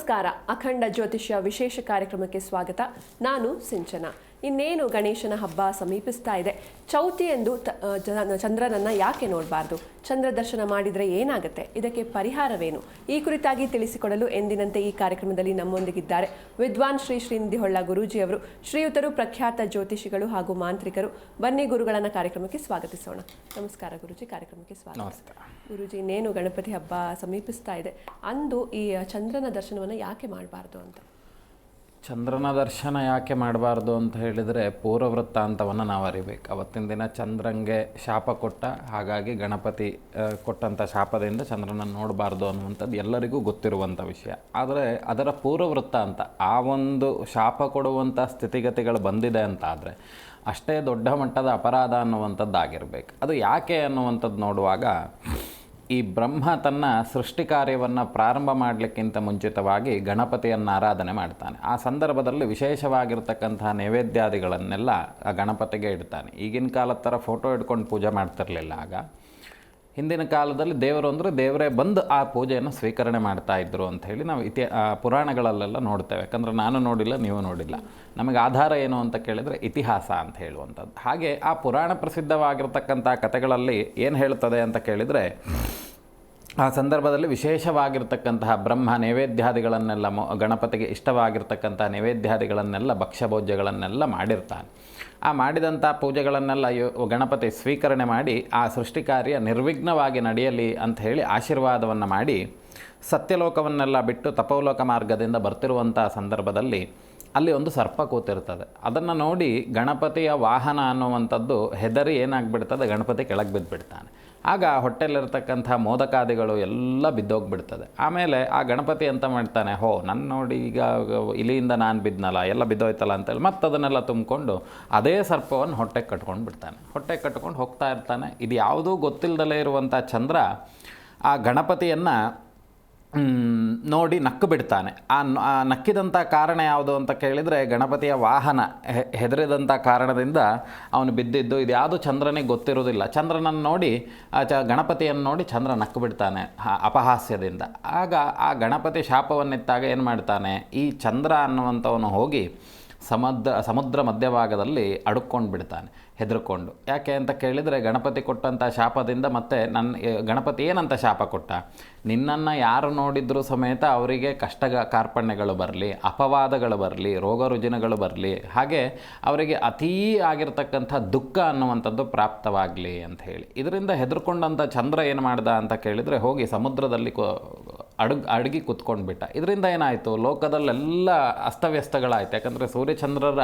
ನಮಸ್ಕಾರ. ಅಖಂಡ ಜ್ಯೋತಿಷ್ಯ ವಿಶೇಷ ಕಾರ್ಯಕ್ರಮಕ್ಕೆ ಸ್ವಾಗತ. ನಾನು ಸಿಂಚನ. ಇನ್ನೇನು ಗಣೇಶನ ಹಬ್ಬ ಸಮೀಪಿಸ್ತಾ ಇದೆ. ಚೌತಿ ಎಂದು ಚಂದ್ರನನ್ನ ಯಾಕೆ ನೋಡಬಾರ್ದು? ಚಂದ್ರ ದರ್ಶನ ಮಾಡಿದರೆ ಏನಾಗುತ್ತೆ? ಇದಕ್ಕೆ ಪರಿಹಾರವೇನು? ಈ ಕುರಿತಾಗಿ ತಿಳಿಸಿಕೊಡಲು ಎಂದಿನಂತೆ ಈ ಕಾರ್ಯಕ್ರಮದಲ್ಲಿ ನಮ್ಮೊಂದಿಗಿದ್ದಾರೆ ವಿದ್ವಾನ್ ಶ್ರೀ ಶ್ರೀನಿಧಿ ಹೊಳ್ಳ ಗುರೂಜಿಯವರು. ಶ್ರೀಯುತರು ಪ್ರಖ್ಯಾತ ಜ್ಯೋತಿಷಿಗಳು ಹಾಗೂ ಮಾಂತ್ರಿಕರು. ಬನ್ನಿ ಗುರುಗಳನ್ನ ಕಾರ್ಯಕ್ರಮಕ್ಕೆ ಸ್ವಾಗತಿಸೋಣ. ನಮಸ್ಕಾರ ಗುರುಜಿ, ಕಾರ್ಯಕ್ರಮಕ್ಕೆ ಸ್ವಾಗತ. ಗುರುಜಿ, ಇನ್ನೇನು ಗಣಪತಿ ಹಬ್ಬ ಸಮೀಪಿಸ್ತಾ ಇದೆ. ಅಂದು ಈ ಚಂದ್ರನ ದರ್ಶನವನ್ನು ಯಾಕೆ ಮಾಡಬಾರ್ದು ಅಂತ? ಚಂದ್ರನ ದರ್ಶನ ಯಾಕೆ ಮಾಡಬಾರ್ದು ಅಂತ ಹೇಳಿದರೆ ಪೂರ್ವವೃತ್ತಾಂತವನ್ನು ನಾವು ಅರಿಬೇಕು. ಅವತ್ತಿನ ದಿನ ಚಂದ್ರಂಗೆ ಶಾಪ ಕೊಟ್ಟ, ಹಾಗಾಗಿ ಗಣಪತಿ ಕೊಟ್ಟಂಥ ಶಾಪದಿಂದ ಚಂದ್ರನನ್ನು ನೋಡಬಾರ್ದು ಅನ್ನುವಂಥದ್ದು ಎಲ್ಲರಿಗೂ ಗೊತ್ತಿರುವಂಥ ವಿಷಯ. ಆದರೆ ಅದರ ಪೂರ್ವವೃತ್ತಾಂತ, ಆ ಒಂದು ಶಾಪ ಕೊಡುವಂಥ ಸ್ಥಿತಿಗತಿಗಳು ಬಂದಿದೆ ಅಂತ ಆದರೆ ಅಷ್ಟೇ ದೊಡ್ಡ ಮಟ್ಟದ ಅಪರಾಧ ಅನ್ನುವಂಥದ್ದಾಗಿರಬೇಕು. ಅದು ಯಾಕೆ ಅನ್ನುವಂಥದ್ದು ನೋಡುವಾಗ, ಈ ಬ್ರಹ್ಮ ತನ್ನ ಸೃಷ್ಟಿ ಕಾರ್ಯವನ್ನು ಪ್ರಾರಂಭ ಮಾಡಲಿಕ್ಕಿಂತ ಮುಂಚಿತವಾಗಿ ಗಣಪತಿಯನ್ನು ಆರಾಧನೆ ಮಾಡ್ತಾನೆ. ಆ ಸಂದರ್ಭದಲ್ಲಿ ವಿಶೇಷವಾಗಿರ್ತಕ್ಕಂತಹ ನೈವೇದ್ಯಾದಿಗಳನ್ನೆಲ್ಲ ಆ ಗಣಪತಿಗೆ ಇಡ್ತಾನೆ. ಈಗಿನ ಕಾಲದ ಥರ ಫೋಟೋ ಇಟ್ಕೊಂಡು ಪೂಜೆ ಮಾಡ್ತಿರಲಿಲ್ಲ. ಆಗ ಹಿಂದಿನ ಕಾಲದಲ್ಲಿ ದೇವರು ಅಂದರೆ ದೇವರೇ ಬಂದು ಆ ಪೂಜೆಯನ್ನು ಸ್ವೀಕರಣೆ ಮಾಡ್ತಾಯಿದ್ರು ಅಂಥೇಳಿ ನಾವು ಪುರಾಣಗಳಲ್ಲೆಲ್ಲ ನೋಡ್ತೇವೆ. ಯಾಕಂದರೆ ನಾನು ನೋಡಿಲ್ಲ, ನೀವು ನೋಡಿಲ್ಲ. ನಮಗೆ ಆಧಾರ ಏನು ಅಂತ ಕೇಳಿದರೆ ಇತಿಹಾಸ ಅಂತ ಹೇಳುವಂಥದ್ದು. ಹಾಗೆ ಆ ಪುರಾಣ ಪ್ರಸಿದ್ಧವಾಗಿರ್ತಕ್ಕಂಥ ಕಥೆಗಳಲ್ಲಿ ಏನು ಹೇಳ್ತದೆ ಅಂತ ಕೇಳಿದರೆ, ಆ ಸಂದರ್ಭದಲ್ಲಿ ವಿಶೇಷವಾಗಿರ್ತಕ್ಕಂತಹ ಬ್ರಹ್ಮ ನೈವೇದ್ಯಾದಿಗಳನ್ನೆಲ್ಲ ಗಣಪತಿಗೆ ಇಷ್ಟವಾಗಿರ್ತಕ್ಕಂಥ ನೈವೇದ್ಯಾದಿಗಳನ್ನೆಲ್ಲ ಭಕ್ಷ್ಯಭೋಜ್ಯಗಳನ್ನೆಲ್ಲ ಮಾಡಿರ್ತಾನೆ. ಆ ಮಾಡಿದಂಥ ಪೂಜೆಗಳನ್ನೆಲ್ಲ ಗಣಪತಿ ಸ್ವೀಕರಣೆ ಮಾಡಿ ಆ ಸೃಷ್ಟಿ ಕಾರ್ಯ ನಿರ್ವಿಘ್ನವಾಗಿ ನಡೆಯಲಿ ಅಂತ ಹೇಳಿ ಆಶೀರ್ವಾದವನ್ನು ಮಾಡಿ ಸತ್ಯಲೋಕವನ್ನೆಲ್ಲ ಬಿಟ್ಟು ತಪೋಲೋಕ ಮಾರ್ಗದಿಂದ ಬರ್ತಿರುವಂಥ ಸಂದರ್ಭದಲ್ಲಿ ಅಲ್ಲಿ ಒಂದು ಸರ್ಪ ಕೂತಿರ್ತದೆ. ಅದನ್ನು ನೋಡಿ ಗಣಪತಿಯ ವಾಹನ ಅನ್ನುವಂಥದ್ದು ಹೆದರಿ ಏನಾಗ್ಬಿಡ್ತದೆ, ಗಣಪತಿ ಕೆಳಗೆ ಬಿದ್ದುಬಿಡ್ತಾನೆ. ಆಗ ಹೊಟ್ಟೆಲಿರ್ತಕ್ಕಂಥ ಮೋದಕಾದಿಗಳು ಎಲ್ಲ ಬಿದ್ದೋಗ್ಬಿಡ್ತದೆ. ಆಮೇಲೆ ಆ ಗಣಪತಿ ಅಂತ ಮಾಡ್ತಾನೆ, ನನ್ನ ನೋಡಿ ಈಗ ಇಲಿಯಿಂದ ನಾನು ಬಿದ್ದನಲ್ಲ, ಎಲ್ಲ ಬಿದ್ದೋಯ್ತಲ್ಲ ಅಂತೇಳಿ ಮತ್ತೆ ಅದನ್ನೆಲ್ಲ ತುಂಬಿಕೊಂಡು ಅದೇ ಸರ್ಪವನ್ನು ಹೊಟ್ಟೆಗೆ ಕಟ್ಕೊಂಡು ಬಿಡ್ತಾನೆ. ಹೊಟ್ಟೆಗೆ ಕಟ್ಕೊಂಡು ಹೋಗ್ತಾ ಇರ್ತಾನೆ. ಇದು ಯಾವುದೂ ಗೊತ್ತಿಲ್ಲದಲೇ ಇರುವಂಥ ಚಂದ್ರ ಆ ಗಣಪತಿಯನ್ನು ನೋಡಿ ನಕ್ಕು ಬಿಡ್ತಾನೆ. ಆ ನಕ್ಕಿದಂಥ ಕಾರಣ ಯಾವುದು ಅಂತ ಕೇಳಿದರೆ, ಗಣಪತಿಯ ವಾಹನ ಹೆದರಿದಂಥ ಕಾರಣದಿಂದ ಅವನು ಬಿದ್ದಿದ್ದು. ಇದು ಯಾವುದು ಚಂದ್ರನಿಗೆ ಗೊತ್ತಿರೋದಿಲ್ಲ. ಚಂದ್ರನನ್ನು ನೋಡಿ ಗಣಪತಿಯನ್ನು ನೋಡಿ ಚಂದ್ರ ನಕ್ಕು ಬಿಡ್ತಾನೆ ಅಪಹಾಸ್ಯದಿಂದ. ಆಗ ಆ ಗಣಪತಿ ಶಾಪವನ್ನಿತ್ತಾಗ ಏನು ಮಾಡ್ತಾನೆ, ಈ ಚಂದ್ರ ಅನ್ನುವಂಥವನು ಹೋಗಿ ಸಮುದ್ರ ಮಧ್ಯಭಾಗದಲ್ಲಿ ಅಡುಕ್ಕೊಂಡು ಬಿಡ್ತಾನೆ ಹೆದರ್ಕೊಂಡು. ಯಾಕೆ ಅಂತ ಕೇಳಿದರೆ, ಗಣಪತಿ ಕೊಟ್ಟಂಥ ಶಾಪದಿಂದ ಮತ್ತೆ ಗಣಪತಿ ಏನಂತ ಶಾಪ ಕೊಟ್ಟ, ನಿನ್ನನ್ನು ಯಾರು ನೋಡಿದ್ರೂ ಸಮೇತ ಅವರಿಗೆ ಕಷ್ಟ ಕಾರ್ಪಣ್ಯಗಳು ಬರಲಿ, ಅಪವಾದಗಳು ಬರಲಿ, ರೋಗ ರುಜಿನಗಳು ಬರಲಿ, ಹಾಗೆ ಅವರಿಗೆ ಅತೀ ಆಗಿರ್ತಕ್ಕಂಥ ದುಃಖ ಅನ್ನುವಂಥದ್ದು ಪ್ರಾಪ್ತವಾಗಲಿ ಅಂತ ಹೇಳಿ. ಇದರಿಂದ ಹೆದರ್ಕೊಂಡಂಥ ಚಂದ್ರ ಏನು ಮಾಡ್ದ ಅಂತ ಕೇಳಿದರೆ, ಹೋಗಿ ಸಮುದ್ರದಲ್ಲಿ ಅಡಗಿ ಕೂತ್ಕೊಂಡು ಬಿಟ್ಟ. ಇದರಿಂದ ಏನಾಯಿತು, ಲೋಕದಲ್ಲೆಲ್ಲ ಅಸ್ತವ್ಯಸ್ತಗಳಾಯಿತು. ಯಾಕಂದರೆ ಸೂರ್ಯಚಂದ್ರರ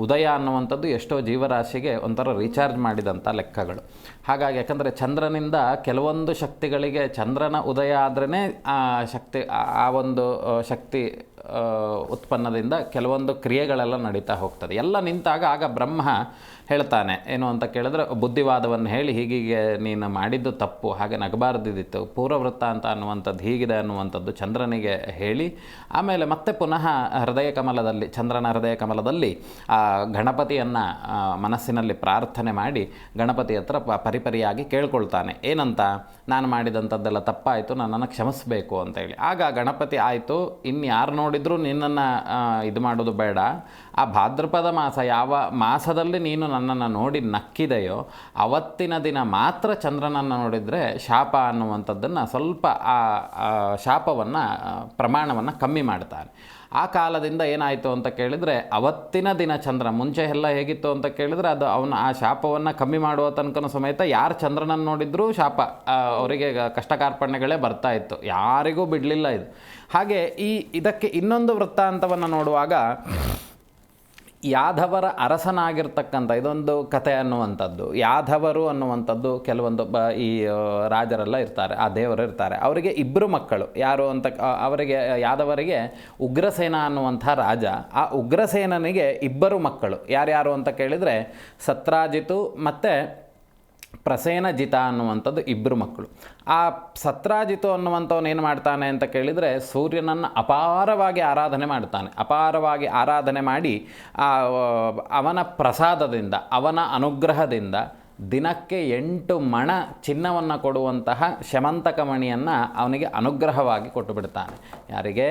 ಉದಯ ಅನ್ನುವಂಥದ್ದು ಎಷ್ಟೋ ಜೀವರಾಶಿಗೆ ಒಂಥರ ರೀಚಾರ್ಜ್ ಮಾಡಿದಂಥ ಲೆಕ್ಕಗಳು. ಹಾಗಾಗಿ ಯಾಕಂದರೆ ಚಂದ್ರನಿಂದ ಕೆಲವೊಂದು ಶಕ್ತಿಗಳಿಗೆ ಚಂದ್ರನ ಉದಯ ಆದ್ರೇ ಆ ಶಕ್ತಿ, ಆ ಒಂದು ಶಕ್ತಿ ಉತ್ಪನ್ನದಿಂದ ಕೆಲವೊಂದು ಕ್ರಿಯೆಗಳೆಲ್ಲ ನಡೀತಾ ಹೋಗ್ತದೆ. ಎಲ್ಲ ನಿಂತಾಗ ಆಗ ಬ್ರಹ್ಮ ಹೇಳ್ತಾನೆ ಏನು ಅಂತ ಕೇಳಿದ್ರೆ, ಬುದ್ಧಿವಾದವನ್ನು ಹೇಳಿ ಹೀಗೀಗೆ ನೀನು ಮಾಡಿದ್ದು ತಪ್ಪು, ಹಾಗೆ ನಗಬಾರ್ದಿದ್ದಿತ್ತು, ಪೂರ್ವವೃತ್ತ ಅಂತ ಅನ್ನುವಂಥದ್ದು ಹೀಗಿದೆ ಅನ್ನುವಂಥದ್ದು ಚಂದ್ರನಿಗೆ ಹೇಳಿ, ಆಮೇಲೆ ಮತ್ತೆ ಪುನಃ ಹೃದಯ ಕಮಲದಲ್ಲಿ, ಚಂದ್ರನ ಹೃದಯ ಕಮಲದಲ್ಲಿ ಆ ಗಣಪತಿಯನ್ನು ಮನಸ್ಸಿನಲ್ಲಿ ಪ್ರಾರ್ಥನೆ ಮಾಡಿ ಗಣಪತಿ ಹತ್ರ ಪರಿಪರಿಯಾಗಿ ಕೇಳ್ಕೊಳ್ತಾನೆ. ಏನಂತ, ನಾನು ಮಾಡಿದಂಥದ್ದೆಲ್ಲ ತಪ್ಪಾಯಿತು, ನನ್ನನ್ನು ಕ್ಷಮಿಸಬೇಕು ಅಂತೇಳಿ. ಆಗ ಗಣಪತಿ ಆಯಿತು, ಇನ್ಯಾರು ನೋಡಿದರೂ ನಿನ್ನನ್ನು ಇದು ಮಾಡೋದು ಬೇಡ, ಆ ಭಾದ್ರಪದ ಮಾಸ ಯಾವ ಮಾಸದಲ್ಲಿ ನೀನು ನನ್ನನ್ನು ನೋಡಿ ನಕ್ಕಿದೆಯೋ ಅವತ್ತಿನ ದಿನ ಮಾತ್ರ ಚಂದ್ರನನ್ನು ನೋಡಿದರೆ ಶಾಪ ಅನ್ನುವಂಥದ್ದನ್ನು ಸ್ವಲ್ಪ ಆ ಶಾಪವನ್ನು ಪ್ರಮಾಣವನ್ನು ಕಮ್ಮಿ ಮಾಡ್ತಾನೆ. ಆ ಕಾಲದಿಂದ ಏನಾಯಿತು ಅಂತ ಕೇಳಿದರೆ, ಅವತ್ತಿನ ದಿನ ಚಂದ್ರ ಮುಂಚೆ ಎಲ್ಲ ಹೇಗಿತ್ತು ಅಂತ ಕೇಳಿದರೆ, ಅದು ಅವನು ಆ ಶಾಪವನ್ನು ಕಮ್ಮಿ ಮಾಡುವ ತನಕ ಸಮೇತ ಯಾರು ಚಂದ್ರನನ್ನು ನೋಡಿದ್ರೂ ಶಾಪ, ಅವರಿಗೆ ಕಷ್ಟ ಕಾರ್ಪಣ್ಯಗಳೇ ಬರ್ತಾ ಇತ್ತು, ಯಾರಿಗೂ ಬಿಡಲಿಲ್ಲ ಇದು. ಹಾಗೆ ಇದಕ್ಕೆ ಇನ್ನೊಂದು ವೃತ್ತಾಂತವನ್ನು ನೋಡುವಾಗ, ಯಾದವರ ಅರಸನಾಗಿರ್ತಕ್ಕಂಥ ಇದೊಂದು ಕಥೆ ಅನ್ನುವಂಥದ್ದು. ಯಾದವರು ಅನ್ನುವಂಥದ್ದು ಕೆಲವೊಂದು ಈ ರಾಜರೆಲ್ಲ ಇರ್ತಾರೆ, ಆ ದೇವರು ಇರ್ತಾರೆ. ಅವರಿಗೆ ಇಬ್ಬರು ಮಕ್ಕಳು. ಯಾರು ಅಂತ, ಅವರಿಗೆ ಯಾದವರಿಗೆ ಉಗ್ರಸೇನ ಅನ್ನುವಂಥ ರಾಜ, ಆ ಉಗ್ರಸೇನನಿಗೆ ಇಬ್ಬರು ಮಕ್ಕಳು. ಯಾರ್ಯಾರು ಅಂತ ಕೇಳಿದರೆ, ಸತ್ರಾಜಿತು ಮತ್ತು ಪ್ರಸೇನಜಿತ ಅನ್ನುವಂಥದ್ದು ಇಬ್ಬರು ಮಕ್ಕಳು. ಆ ಸತ್ರಾಜಿತು ಅನ್ನುವಂಥವನು ಏನು ಮಾಡ್ತಾನೆ ಅಂತ ಕೇಳಿದರೆ, ಸೂರ್ಯನನ್ನು ಅಪಾರವಾಗಿ ಆರಾಧನೆ ಮಾಡ್ತಾನೆ. ಅಪಾರವಾಗಿ ಆರಾಧನೆ ಮಾಡಿ ಅವನ ಪ್ರಸಾದದಿಂದ, ಅವನ ಅನುಗ್ರಹದಿಂದ ದಿನಕ್ಕೆ 8 ಮಣ ಚಿನ್ನವನ್ನು ಕೊಡುವಂತಹ ಶಮಂತಕ ಮಣಿಯನ್ನು ಅವನಿಗೆ ಅನುಗ್ರಹವಾಗಿ ಕೊಟ್ಟು ಬಿಡ್ತಾನೆ. ಯಾರಿಗೆ?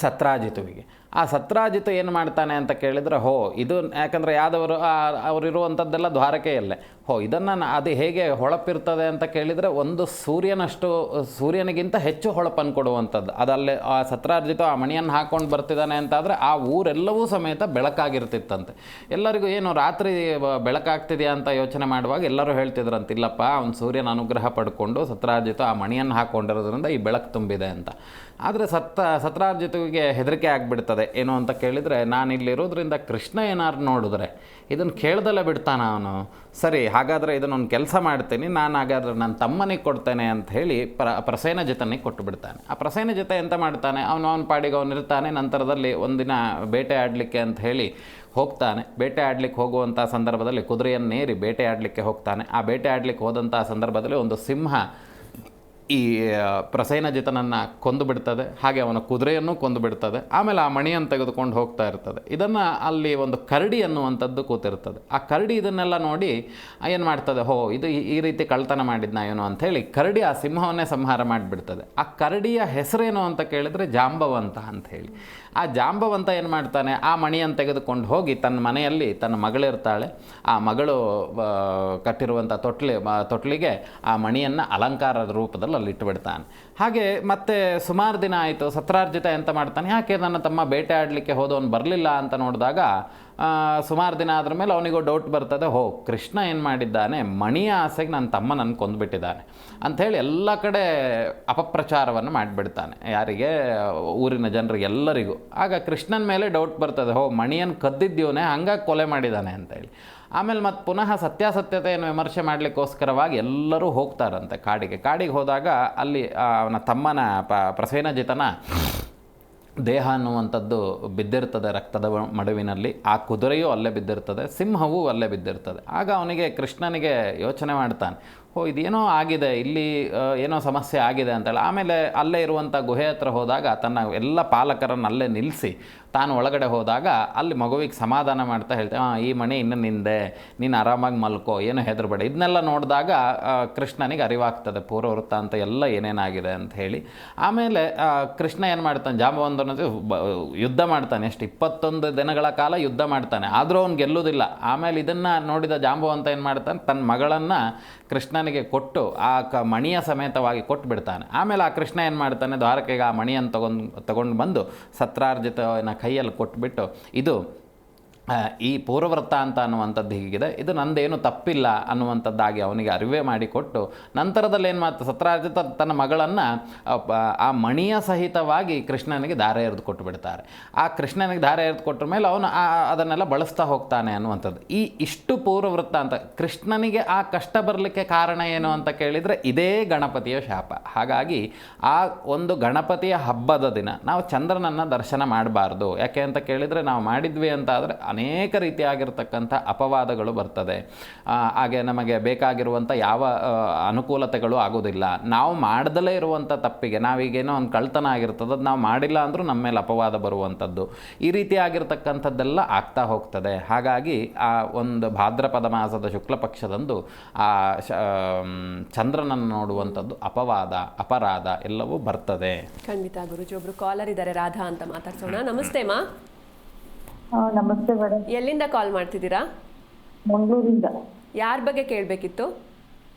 ಸತ್ರಾಜಿತುವಿಗೆ. ಆ ಸತ್ರಾಜಿತು ಏನು ಮಾಡ್ತಾನೆ ಅಂತ ಕೇಳಿದರೆ, ಇದು ಯಾಕಂದರೆ ಯಾದವರು ಅವರಿರುವಂಥದ್ದೆಲ್ಲ ದ್ವಾರಕೆಯಲ್ಲೇ. ಇದನ್ನು ಅದು ಹೇಗೆ ಹೊಳಪಿರ್ತದೆ ಅಂತ ಕೇಳಿದರೆ, ಒಂದು ಸೂರ್ಯನಿಗಿಂತ ಹೆಚ್ಚು ಹೊಳಪನ್ನು ಕೊಡುವಂಥದ್ದು. ಅದಲ್ಲೇ ಆ ಸತ್ರಾರ್ಜಿತ ಆ ಮಣಿಯನ್ನು ಹಾಕ್ಕೊಂಡು ಬರ್ತಿದ್ದಾನೆ ಅಂತಾದರೆ ಆ ಊರೆಲ್ಲವೂ ಸಮೇತ ಬೆಳಕಾಗಿರ್ತಿತ್ತಂತೆ. ಎಲ್ಲರಿಗೂ ಏನು ರಾತ್ರಿ ಬೆಳಕಾಗ್ತಿದೆಯಾ ಅಂತ ಯೋಚನೆ ಮಾಡುವಾಗ ಎಲ್ಲರೂ ಹೇಳ್ತಿದ್ರಂತೆ, ಇಲ್ಲಪ್ಪ ಅವ್ನು ಸೂರ್ಯನ ಅನುಗ್ರಹ ಪಡ್ಕೊಂಡು ಸತ್ರಾರ್ಜಿತ ಆ ಮಣಿಯನ್ನು ಹಾಕ್ಕೊಂಡಿರೋದ್ರಿಂದ ಈ ಬೆಳಕು ತುಂಬಿದೆ ಅಂತ. ಆದರೆ ಸತ್ರಾರ್ಜಿತುವಿಗೆ ಹೆದರಿಕೆ ಆಗಿಬಿಡ್ತದೆ. ಏನು ಅಂತ ಕೇಳಿದರೆ, ನಾನಿಲ್ಲಿರೋದ್ರಿಂದ ಕೃಷ್ಣ ಏನಾರು ನೋಡಿದ್ರೆ ಇದನ್ನು ಕೇಳ್ದಲ್ಲೇ ಬಿಡ್ತಾನ ಅವನು. ಸರಿ, ಹಾಗಾದರೆ ಇದನ್ನೊಂದು ಕೆಲಸ ಮಾಡ್ತೀನಿ, ನಾನು ಹಾಗಾದರೆ ನನ್ನ ತಮ್ಮನಿಗೆ ಕೊಡ್ತೇನೆ ಅಂತ ಹೇಳಿ ಪ್ರಸೇನಜಿತನಿಗೆ ಕೊಟ್ಟು ಬಿಡ್ತಾನೆ. ಆ ಪ್ರಸೇನಜಿತ ಎಂತ ಮಾಡ್ತಾನೆ, ಅವನ ಪಾಡಿಗೆ ಅವನಿರ್ತಾನೆ. ನಂತರದಲ್ಲಿ ಒಂದಿನ ಬೇಟೆ ಆಡಲಿಕ್ಕೆ ಅಂತ ಹೇಳಿ ಹೋಗ್ತಾನೆ. ಬೇಟೆ ಆಡಲಿಕ್ಕೆ ಹೋಗುವಂಥ ಸಂದರ್ಭದಲ್ಲಿ ಕುದುರೆಯನ್ನೇರಿ ಬೇಟೆ ಆಡಲಿಕ್ಕೆ ಹೋಗ್ತಾನೆ. ಆ ಬೇಟೆ ಆಡಲಿಕ್ಕೆ ಹೋದಂಥ ಸಂದರ್ಭದಲ್ಲಿ ಒಂದು ಸಿಂಹ ಈ ಪ್ರಸೇನಜಿತನನ್ನು ಕೊಂದು ಬಿಡ್ತದೆ, ಹಾಗೆ ಅವನ ಕುದುರೆಯನ್ನು ಕೊಂದು ಬಿಡ್ತದೆ. ಆಮೇಲೆ ಆ ಮಣಿಯನ್ನು ತೆಗೆದುಕೊಂಡು ಹೋಗ್ತಾ ಇರ್ತದೆ. ಇದನ್ನು ಅಲ್ಲಿ ಒಂದು ಕರಡಿ ಅನ್ನುವಂಥದ್ದು ಕೂತಿರ್ತದೆ. ಆ ಕರಡಿ ಇದನ್ನೆಲ್ಲ ನೋಡಿ ಏನು ಮಾಡ್ತದೆ, ಇದು ಈ ರೀತಿ ಕಳ್ತನ ಮಾಡಿದ್ನ ಏನು ಅಂಥೇಳಿ ಕರಡಿ ಆ ಸಿಂಹವನ್ನೇ ಸಂಹಾರ ಮಾಡಿಬಿಡ್ತದೆ. ಆ ಕರಡಿಯ ಹೆಸರೇನು ಅಂತ ಕೇಳಿದರೆ ಜಾಂಬವಂತ ಅಂಥೇಳಿ. ಆ ಜಾಂಬವಂತ ಏನು ಮಾಡ್ತಾನೆ, ಆ ಮಣಿಯನ್ನು ತೆಗೆದುಕೊಂಡು ಹೋಗಿ ತನ್ನ ಮನೆಯಲ್ಲಿ ತನ್ನ ಮಗಳಿರ್ತಾಳೆ, ಆ ಮಗಳು ಕಟ್ಟಿರುವಂಥ ತೊಟ್ಲಿಗೆ ಆ ಮಣಿಯನ್ನು ಅಲಂಕಾರದ ರೂಪದಲ್ಲಿ ಅಲ್ಲಿ ಇಟ್ಟುಬಿಡ್ತಾನೆ. ಹಾಗೆ ಮತ್ತೆ ಸುಮಾರು ದಿನ ಆಯಿತು. ಸತ್ರಾರ್ಜಿತ ಎಂತ ಮಾಡ್ತಾನೆ, ಯಾಕೆ ನನ್ನ ತಮ್ಮ ಬೇಟೆ ಆಡಲಿಕ್ಕೆ ಹೋದವನು ಬರಲಿಲ್ಲ ಅಂತ ನೋಡಿದಾಗ ಸುಮಾರು ದಿನ ಆದ್ರ ಮೇಲೆ ಅವನಿಗೂ ಡೌಟ್ ಬರ್ತದೆ, ಕೃಷ್ಣ ಏನು ಮಾಡಿದ್ದಾನೆ, ಮಣಿಯ ಆಸೆಗೆ ನನ್ನ ತಮ್ಮ ನನ್ನ ಕೊಂದುಬಿಟ್ಟಿದ್ದಾನೆ ಅಂಥೇಳಿ ಎಲ್ಲ ಕಡೆ ಅಪಪ್ರಚಾರವನ್ನು ಮಾಡಿಬಿಡ್ತಾನೆ. ಯಾರಿಗೆ, ಊರಿನ ಜನರಿಗೆ ಎಲ್ಲರಿಗೂ. ಆಗ ಕೃಷ್ಣನ ಮೇಲೆ ಡೌಟ್ ಬರ್ತದೆ, ಮಣಿಯನ್ನು ಕದ್ದಿದ್ದೀವನೇ, ಹಂಗಾಗಿ ಕೊಲೆ ಮಾಡಿದ್ದಾನೆ ಅಂತೇಳಿ. ಆಮೇಲೆ ಮತ್ತೆ ಪುನಃ ಸತ್ಯಾಸತ್ಯತೆಯನ್ನು ವಿಮರ್ಶೆ ಮಾಡಲಿಕ್ಕೋಸ್ಕರವಾಗಿ ಎಲ್ಲರೂ ಹೋಗ್ತಾರಂತೆ ಕಾಡಿಗೆ ಹೋದಾಗ ಅಲ್ಲಿ ಅವನ ತಮ್ಮನ ಪ್ರಸೇನಜಿತನ ದೇಹ ಅನ್ನುವಂಥದ್ದು ಬಿದ್ದಿರ್ತದೆ ರಕ್ತದ ಮಡುವಿನಲ್ಲಿ. ಆ ಕುದುರೆಯೂ ಅಲ್ಲೇ ಬಿದ್ದಿರ್ತದೆ, ಸಿಂಹವೂ ಅಲ್ಲೇ ಬಿದ್ದಿರ್ತದೆ. ಆಗ ಅವನಿಗೆ ಕೃಷ್ಣನಿಗೆ ಯೋಚನೆ ಮಾಡ್ತಾನೆ, ಇದೇನೋ ಆಗಿದೆ ಇಲ್ಲಿ, ಏನೋ ಸಮಸ್ಯೆ ಆಗಿದೆ ಅಂತೇಳಿ. ಆಮೇಲೆ ಅಲ್ಲೇ ಇರುವಂಥ ಗುಹೆ ಹತ್ರ ಹೋದಾಗ ತನ್ನ ಎಲ್ಲ ಪಾಲಕರನ್ನು ಅಲ್ಲೇ ನಿಲ್ಲಿಸಿ ತಾನು ಒಳಗಡೆ ಹೋದಾಗ ಅಲ್ಲಿ ಮಗುವಿಗೆ ಸಮಾಧಾನ ಮಾಡ್ತಾ ಹೇಳ್ತೇವೆ, ಈ ಮಣಿ ಇನ್ನು ನಿಂದೆ, ನೀನು ಆರಾಮಾಗಿ ಮಲ್ಕೋ, ಏನು ಹೆದರಬೇಡ. ಇದನ್ನೆಲ್ಲ ನೋಡಿದಾಗ ಕೃಷ್ಣನಿಗೆ ಅರಿವಾಗ್ತದೆ ಪೂರ್ವವೃತ್ತ ಅಂತ ಎಲ್ಲ ಏನೇನಾಗಿದೆ ಅಂತ ಹೇಳಿ. ಆಮೇಲೆ ಕೃಷ್ಣ ಏನು ಮಾಡ್ತಾನೆ, ಜಾಂಬವಂತನ ಯುದ್ಧ ಮಾಡ್ತಾನೆ. ಎಷ್ಟು 21 ದಿನಗಳ ಕಾಲ ಯುದ್ಧ ಮಾಡ್ತಾನೆ, ಆದರೂ ಅವ್ನು ಗೆಲ್ಲುವುದಿಲ್ಲ. ಆಮೇಲೆ ಇದನ್ನು ನೋಡಿದ ಜಾಂಬವಂತ ಏನು ಮಾಡ್ತಾನೆ, ತನ್ನ ಮಗಳನ್ನು ಕೃಷ್ಣನಿಗೆ ಕೊಟ್ಟು ಆ ಮಣಿಯ ಸಮೇತವಾಗಿ ಕೊಟ್ಟು ಬಿಡ್ತಾನೆ. ಆಮೇಲೆ ಆ ಕೃಷ್ಣ ಏನು ಮಾಡ್ತಾನೆ, ದ್ವಾರಕೆಗೆ ಆ ಮಣಿಯನ್ನು ತಗೊಂಡು ಬಂದು ಸತ್ರಾರ್ಜಿತನ ಕೈಯಲ್ಲಿ ಕೊಟ್ಬಿಟ್ಟು, ಇದು ಈ ಪೂರ್ವವೃತ್ತ ಅಂತ ಅನ್ನುವಂಥದ್ದು ಹೀಗಿದೆ, ಇದು ನಂದೇನು ತಪ್ಪಿಲ್ಲ ಅನ್ನುವಂಥದ್ದಾಗಿ ಅವನಿಗೆ ಅರಿವೇ ಮಾಡಿಕೊಟ್ಟು, ನಂತರದಲ್ಲಿ ಏನು ಮಾಡ್ತಾ ಸತ್ರಾರ್ಜಿತ ತನ್ನ ಮಗಳನ್ನು ಆ ಮಣಿಯ ಸಹಿತವಾಗಿ ಕೃಷ್ಣನಿಗೆ ದಾರೆ ಎರೆದು ಕೊಟ್ಟು ಬಿಡ್ತಾರೆ. ಆ ಕೃಷ್ಣನಿಗೆ ದಾರೆ ಎರೆದು ಕೊಟ್ಟ ಮೇಲೆ ಅವನು ಅದನ್ನೆಲ್ಲ ಬಳಸ್ತಾ ಹೋಗ್ತಾನೆ ಅನ್ನುವಂಥದ್ದು. ಇಷ್ಟು ಪೂರ್ವವೃತ್ತ ಅಂತ. ಕೃಷ್ಣನಿಗೆ ಆ ಕಷ್ಟ ಬರಲಿಕ್ಕೆ ಕಾರಣ ಏನು ಅಂತ ಕೇಳಿದರೆ ಇದೇ ಗಣಪತಿಯ ಶಾಪ. ಹಾಗಾಗಿ ಆ ಒಂದು ಗಣಪತಿಯ ಹಬ್ಬದ ದಿನ ನಾವು ಚಂದ್ರನನ್ನು ದರ್ಶನ ಮಾಡಬಾರ್ದು. ಯಾಕೆ ಅಂತ ಕೇಳಿದರೆ, ನಾವು ಮಾಡಿದ್ವಿ ಅಂತ ಆದರೆ ಅನೇಕ ರೀತಿಯಾಗಿರ್ತಕ್ಕಂಥ ಅಪವಾದಗಳು ಬರ್ತದೆ. ಹಾಗೆ ನಮಗೆ ಬೇಕಾಗಿರುವಂಥ ಯಾವ ಅನುಕೂಲತೆಗಳು ಆಗೋದಿಲ್ಲ. ನಾವು ಮಾಡ್ದಲೇ ಇರುವಂಥ ತಪ್ಪಿಗೆ, ನಾವೀಗೇನೋ ಒಂದು ಕಳ್ತನ ಆಗಿರ್ತದೆ, ಅದು ನಾವು ಮಾಡಿಲ್ಲ ಅಂದರೂ ನಮ್ಮ ಮೇಲೆ ಅಪವಾದ ಬರುವಂಥದ್ದು, ಈ ರೀತಿಯಾಗಿರ್ತಕ್ಕಂಥದ್ದೆಲ್ಲ ಆಗ್ತಾ ಹೋಗ್ತದೆ. ಹಾಗಾಗಿ ಆ ಒಂದು ಭಾದ್ರಪದ ಮಾಸದ ಶುಕ್ಲ ಪಕ್ಷದಂದು ಆ ಚಂದ್ರನನ್ನು ನೋಡುವಂಥದ್ದು ಅಪವಾದ, ಅಪರಾಧ ಎಲ್ಲವೂ ಬರ್ತದೆ. ಖಂಡಿತ ಗುರುಜಿ. ಒಬ್ರು ಕಾಲರ್ ಇದ್ದಾರೆ, ರಾಧಾ ಅಂತ, ಮಾತಾಡ್ಸೋಣ. ನಮಸ್ತೆ ಮಾ. ನಮಸ್ತೆ ಮೇಡಮ್. ಎಲ್ಲಿಂದ ಕಾಲ್ ಮಾಡ್ತಿದ್ದೀರಾ? ಮಂಗಳೂರಿಂದ. ಯಾರ ಬಗ್ಗೆ ಕೇಳಬೇಕಿತ್ತು?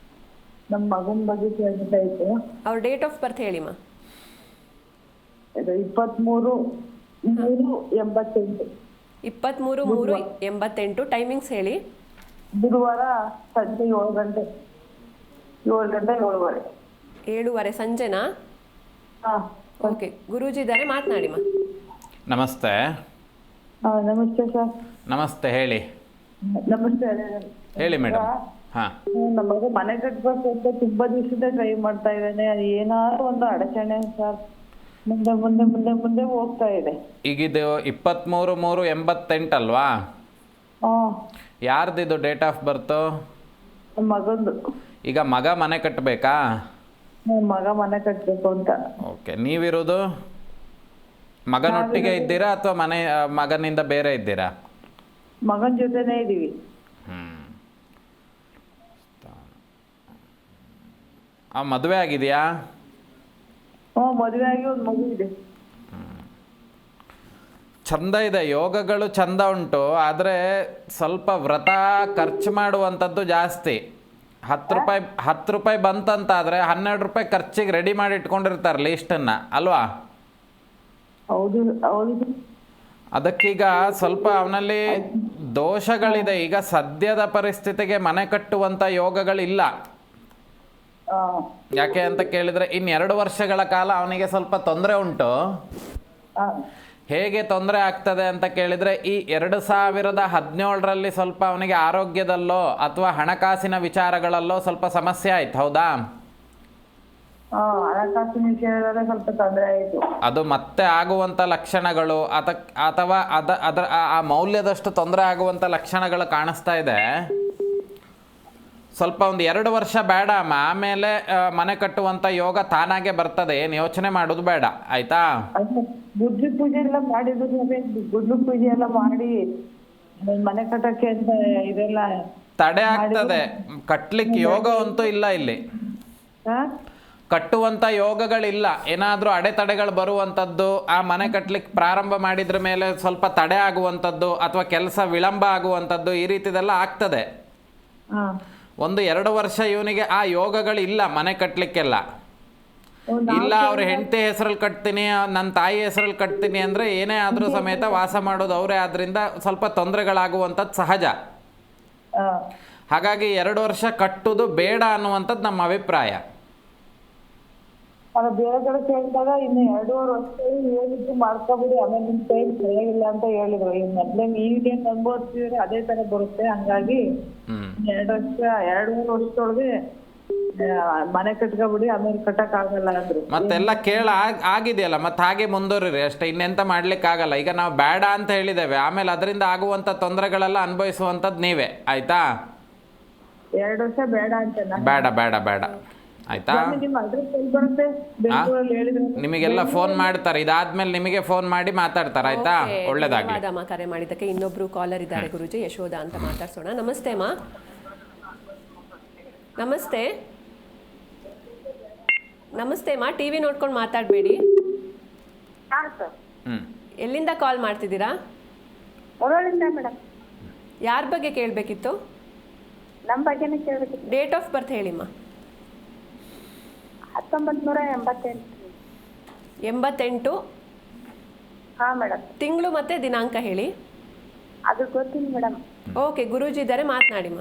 ನಮ್ಮ ಮಗನ ಬಗ್ಗೆ ಕೇಳಬೇಕಾಯ್ತು. ಅವ್ರ ಡೇಟ್ ಆಫ್ ಬರ್ತ್ ಹೇಳಿ ಮಾ. 23/3/88. 23/3/88. ಟೈಮಿಂಗ್ಸ್ ಹೇಳಿ. ಗುರುವಾರ ಸಂಜೆ 7 ಗಂಟೆ 7:30 7:30 ಸಂಜೆನಾ? ಓಕೆ, ಗುರೂಜಿ ಇದ್ದಾರೆ, ಮಾತನಾಡಿ ಮಾ. ನಮಸ್ತೆ. ನಮಸ್ತೆ ಸರ್. ನಮಸ್ತೆ, ಹೇಳಿ. ನಮಸ್ತೆ. ಹೇಳಿ ಮೇಡಮ್. ನಮ್ಮ ಮಗ ಮನೆ ಕಟ್ಬೇಕು ಅಂತ ತುಂಬಾ ದಿವಸದ ಟ್ರೈ ಮಾಡ್ತಾ ಇದ್ದಾನೆ. ಅದು ಏನಾದ್ರು ಒಂದು ಅಡಚಣೆ ಸರ್, ಮುಂದೆ ಮುಂದೆ ಮುಂದೆ ಮುಂದೆ ಹೋಗ್ತಾ ಇದೆ. ಈಗ ಇದು 23/3/88 ಅಲ್ವಾ? ಯಾರ್ದಿದು ಡೇಟ್ ಆಫ್ ಬರ್ತು? ಮಗಂದು. ಈಗ ಮಗ ಮನೆ ಕಟ್ಟಬೇಕಾ? ಮಗ ಮನೆ ಕಟ್ಟಬೇಕು ಅಂತ. ಓಕೆ, ನೀವಿರೋದು ಮಗನೊಟ್ಟಿಗೆ ಇದ್ದೀರಾ ಅಥವಾ ಮಗನಿಂದ ಬೇರೆ ಇದ್ದೀರಾ? ಮಗನ ಜೊತೆನೇ ಇದ್ದೀವಿ. ಮದುವೆ ಆಗಿದೆಯಾ? ಮದುವೆ ಆಗಿ ಒಂದು ಮಗು ಇದೆ. ಚಂದ ಇದೆ, ಯೋಗಗಳು ಚಂದ ಉಂಟು. ಆದರೆ ಸ್ವಲ್ಪ ವ್ರತ ಖರ್ಚು ಮಾಡುವಂಥದ್ದು ಜಾಸ್ತಿ. 10 ರೂಪಾಯಿ ಬಂತಂತಾದರೆ 12 ರೂಪಾಯಿ ಖರ್ಚಿಗೆ ರೆಡಿ ಮಾಡಿ ಇಟ್ಕೊಂಡಿರ್ತಾರೆ ಲೀಸ್ಟನ್ನು ಅಲ್ವಾ. ಹೌದು ಹೌದು ಅದಕ್ಕೀಗ ಸ್ವಲ್ಪ ಅವನಲ್ಲಿ ದೋಷಗಳಿದೆ. ಈಗ ಸದ್ಯದ ಪರಿಸ್ಥಿತಿಗೆ ಮನೆ ಕಟ್ಟುವಂಥ ಯೋಗಗಳಿಲ್ಲ. ಯಾಕೆ ಅಂತ ಕೇಳಿದರೆ ಇನ್ನು 2 ವರ್ಷಗಳ ಕಾಲ ಅವನಿಗೆ ಸ್ವಲ್ಪ ತೊಂದರೆ ಉಂಟು. ಹೇಗೆ ತೊಂದರೆ ಆಗ್ತದೆ ಅಂತ ಕೇಳಿದರೆ ಈ 2017ರಲ್ಲಿ ಸ್ವಲ್ಪ ಅವನಿಗೆ ಆರೋಗ್ಯದಲ್ಲೋ ಅಥವಾ ಹಣಕಾಸಿನ ವಿಚಾರಗಳಲ್ಲೋ ಸ್ವಲ್ಪ ಸಮಸ್ಯೆ ಆಯ್ತು, ಹೌದಾ? ಹಣಕಾಸಿನ ವಿಷಯದಲ್ಲೇ ಸ್ವಲ್ಪ ತೊಂದರೆ ಆಯಿತು. ಅದು ಮತ್ತೆ ಆಗುವಂಥ ಲಕ್ಷಣಗಳು ಅಥವಾ ಅದರ ಆ ಮೌಲ್ಯದಷ್ಟು ತೊಂದರೆ ಆಗುವಂಥ ಲಕ್ಷಣಗಳು ಕಾಣಿಸ್ತಾ ಇದೆ. ಸ್ವಲ್ಪ ಒಂದು 2 ವರ್ಷ ಬೇಡ ಅಮ್ಮ, ಆಮೇಲೆ ಮನೆ ಕಟ್ಟುವಂಥ ಯೋಗ ತಾನಾಗೆ ಬರ್ತದೆ, ಏನು ಯೋಚನೆ ಮಾಡೋದು ಬೇಡ, ಆಯ್ತಾ? ಗುಡ್ಲು ಪೂಜೆ ಎಲ್ಲ ಮಾಡಿದ್ರು, ಗುಡ್ಲು ಪೂಜೆ ಎಲ್ಲ ಮಾಡಿ ಮನೆ ಕಟ್ಟಕ್ಕೆ ಅಂತ ಇದೆಲ್ಲ ತಡೆ ಆಗ್ತದೆ. ಕಟ್ಲಿಕ್ಕೆ ಯೋಗ ಅಂತೂ ಇಲ್ಲ ಇಲ್ಲಿ, ಕಟ್ಟುವಂಥ ಯೋಗಗಳಿಲ್ಲ. ಏನಾದರೂ ಅಡೆತಡೆಗಳು ಬರುವಂಥದ್ದು, ಆ ಮನೆ ಕಟ್ಟಲಿಕ್ಕೆ ಪ್ರಾರಂಭ ಮಾಡಿದ್ರ ಮೇಲೆ ಸ್ವಲ್ಪ ತಡೆ ಆಗುವಂಥದ್ದು ಅಥವಾ ಕೆಲಸ ವಿಳಂಬ ಆಗುವಂಥದ್ದು, ಈ ರೀತಿದೆಲ್ಲ ಆಗ್ತದೆ. 1-2 ವರ್ಷ ಇವನಿಗೆ ಆ ಯೋಗಗಳಿಲ್ಲ ಮನೆ ಕಟ್ಟಲಿಕ್ಕೆಲ್ಲ. ಇಲ್ಲ ಅವ್ರ ಹೆಂಡತಿ ಹೆಸರಲ್ಲಿ ಕಟ್ತೀನಿ, ನನ್ನ ತಾಯಿ ಹೆಸರಲ್ಲಿ ಕಟ್ತೀನಿ ಅಂದರೆ ಏನೇ ಆದರೂ ಸಮೇತ ವಾಸ ಮಾಡೋದು ಅವರೇ, ಆದ್ದರಿಂದ ಸ್ವಲ್ಪ ತೊಂದರೆಗಳಾಗುವಂಥದ್ದು ಸಹಜ. ಹಾಗಾಗಿ 2 ವರ್ಷ ಕಟ್ಟುವುದು ಬೇಡ ಅನ್ನುವಂಥದ್ದು ನಮ್ಮ ಅಭಿಪ್ರಾಯ. ಬೇರೆ ಕಡೆ ಕೇಳಿದಾಗ ಇನ್ನು 2.5 ವರ್ಷ ಹೇಳಿದ್ರು ಮಾಡ್ಕೊಬಿಡಿ, ಆಮೇಲೆ ನಿಮ್ ಕೈ ಸರಿಯಾಗಿಲ್ಲ ಅಂತ ಹೇಳಿದ್ರು. ಈಗ ಮೊದ್ಲೇ ಈಗೇನ್ ಅನುಭವಿಸ್ತಿದ್ರೆ ಅದೇ ತರ ಬರುತ್ತೆ. ಹಂಗಾಗಿ 2-2.5 ವರ್ಷದೊಳಗೆ ಮನೆ ಕಟ್ಕೊಬಿಡಿ, ಆಮೇಲೆ ಕಟ್ಟಕ್ ಆಗಲ್ಲ ಅಂದ್ರು. ಮತ್ತೆಲ್ಲ ಆಗಿದೆಯಲ್ಲ, ಮತ್ತೆ ಹಾಗೆ ಮುಂದುವರಿರಿ ಅಷ್ಟೇ, ಇನ್ನೆಂತ ಮಾಡ್ಲಿಕ್ಕೆ ಆಗಲ್ಲ. ಈಗ ನಾವು ಬೇಡ ಅಂತ ಹೇಳಿದ್ದೇವೆ, ಆಮೇಲೆ ಅದರಿಂದ ಆಗುವಂತ ತೊಂದರೆಗಳೆಲ್ಲ ಅನುಭವಿಸುವಂಥದ್ದು ನೀವೇ, ಆಯ್ತಾ? 2 ವರ್ಷ ಬೇಡ ಅಂತ ಬೇಡ ಬೇಡ ಬೇಡ, ಆಯ್ತಾ? ನಿಮಗೆಲ್ಲ ಫೋನ್ ಮಾಡ್ತಾರೆ, ಇದಾದ್ಮೇಲೆ ನಿಮಗೆ ಫೋನ್ ಮಾಡಿ ಮಾತಾಡ್ತಾರೆ, ಆಯ್ತಾ? ಒಳ್ಳೇದಾಗ್ಲಿ. ಕರೆ ಮಾಡಿದ್ದಕ್ಕೆ ಇನ್ನೊಬ್ರು ಕಾಲರ್ ಇದ್ದಾರೆ ಗುರುಜಿ, ಯಶೋಧ ಅಂತ ಮಾತಾಡ್ಸೋಣ. ನಮಸ್ತೆ ಅಮ್ಮ. ನಮಸ್ತೆ ನಮಸ್ತೆ ಅಮ್ಮ, ಟಿವಿ ನೋಡ್ಕೊಂಡು ಮಾತಾಡಬೇಡಿ. ಎಲ್ಲಿಂದ ಕಾಲ್ ಮಾಡ್ತಿದ್ದೀರಾ? ಯಾರ ಬಗ್ಗೆ ಕೇಳಬೇಕಿತ್ತು? ನಮ್ಮ ಬಗ್ಗೆನೇ ಕೇಳಬೇಕಿತ್ತು. ಡೇಟ್ ಆಫ್ ಬರ್ತ್ ಹೇಳಿಮ್ಮ. 1988. ಹಾಂ ಮೇಡಮ್. ತಿಂಗಳು ಮತ್ತೆ ದಿನಾಂಕ ಹೇಳಿ. ಅದು ಗೊತ್ತಿಲ್ಲ ಮೇಡಮ್. ಓಕೆ, ಗುರೂಜಿ ಇದ್ದಾರೆ, ಮಾತನಾಡಿಮ್ಮ.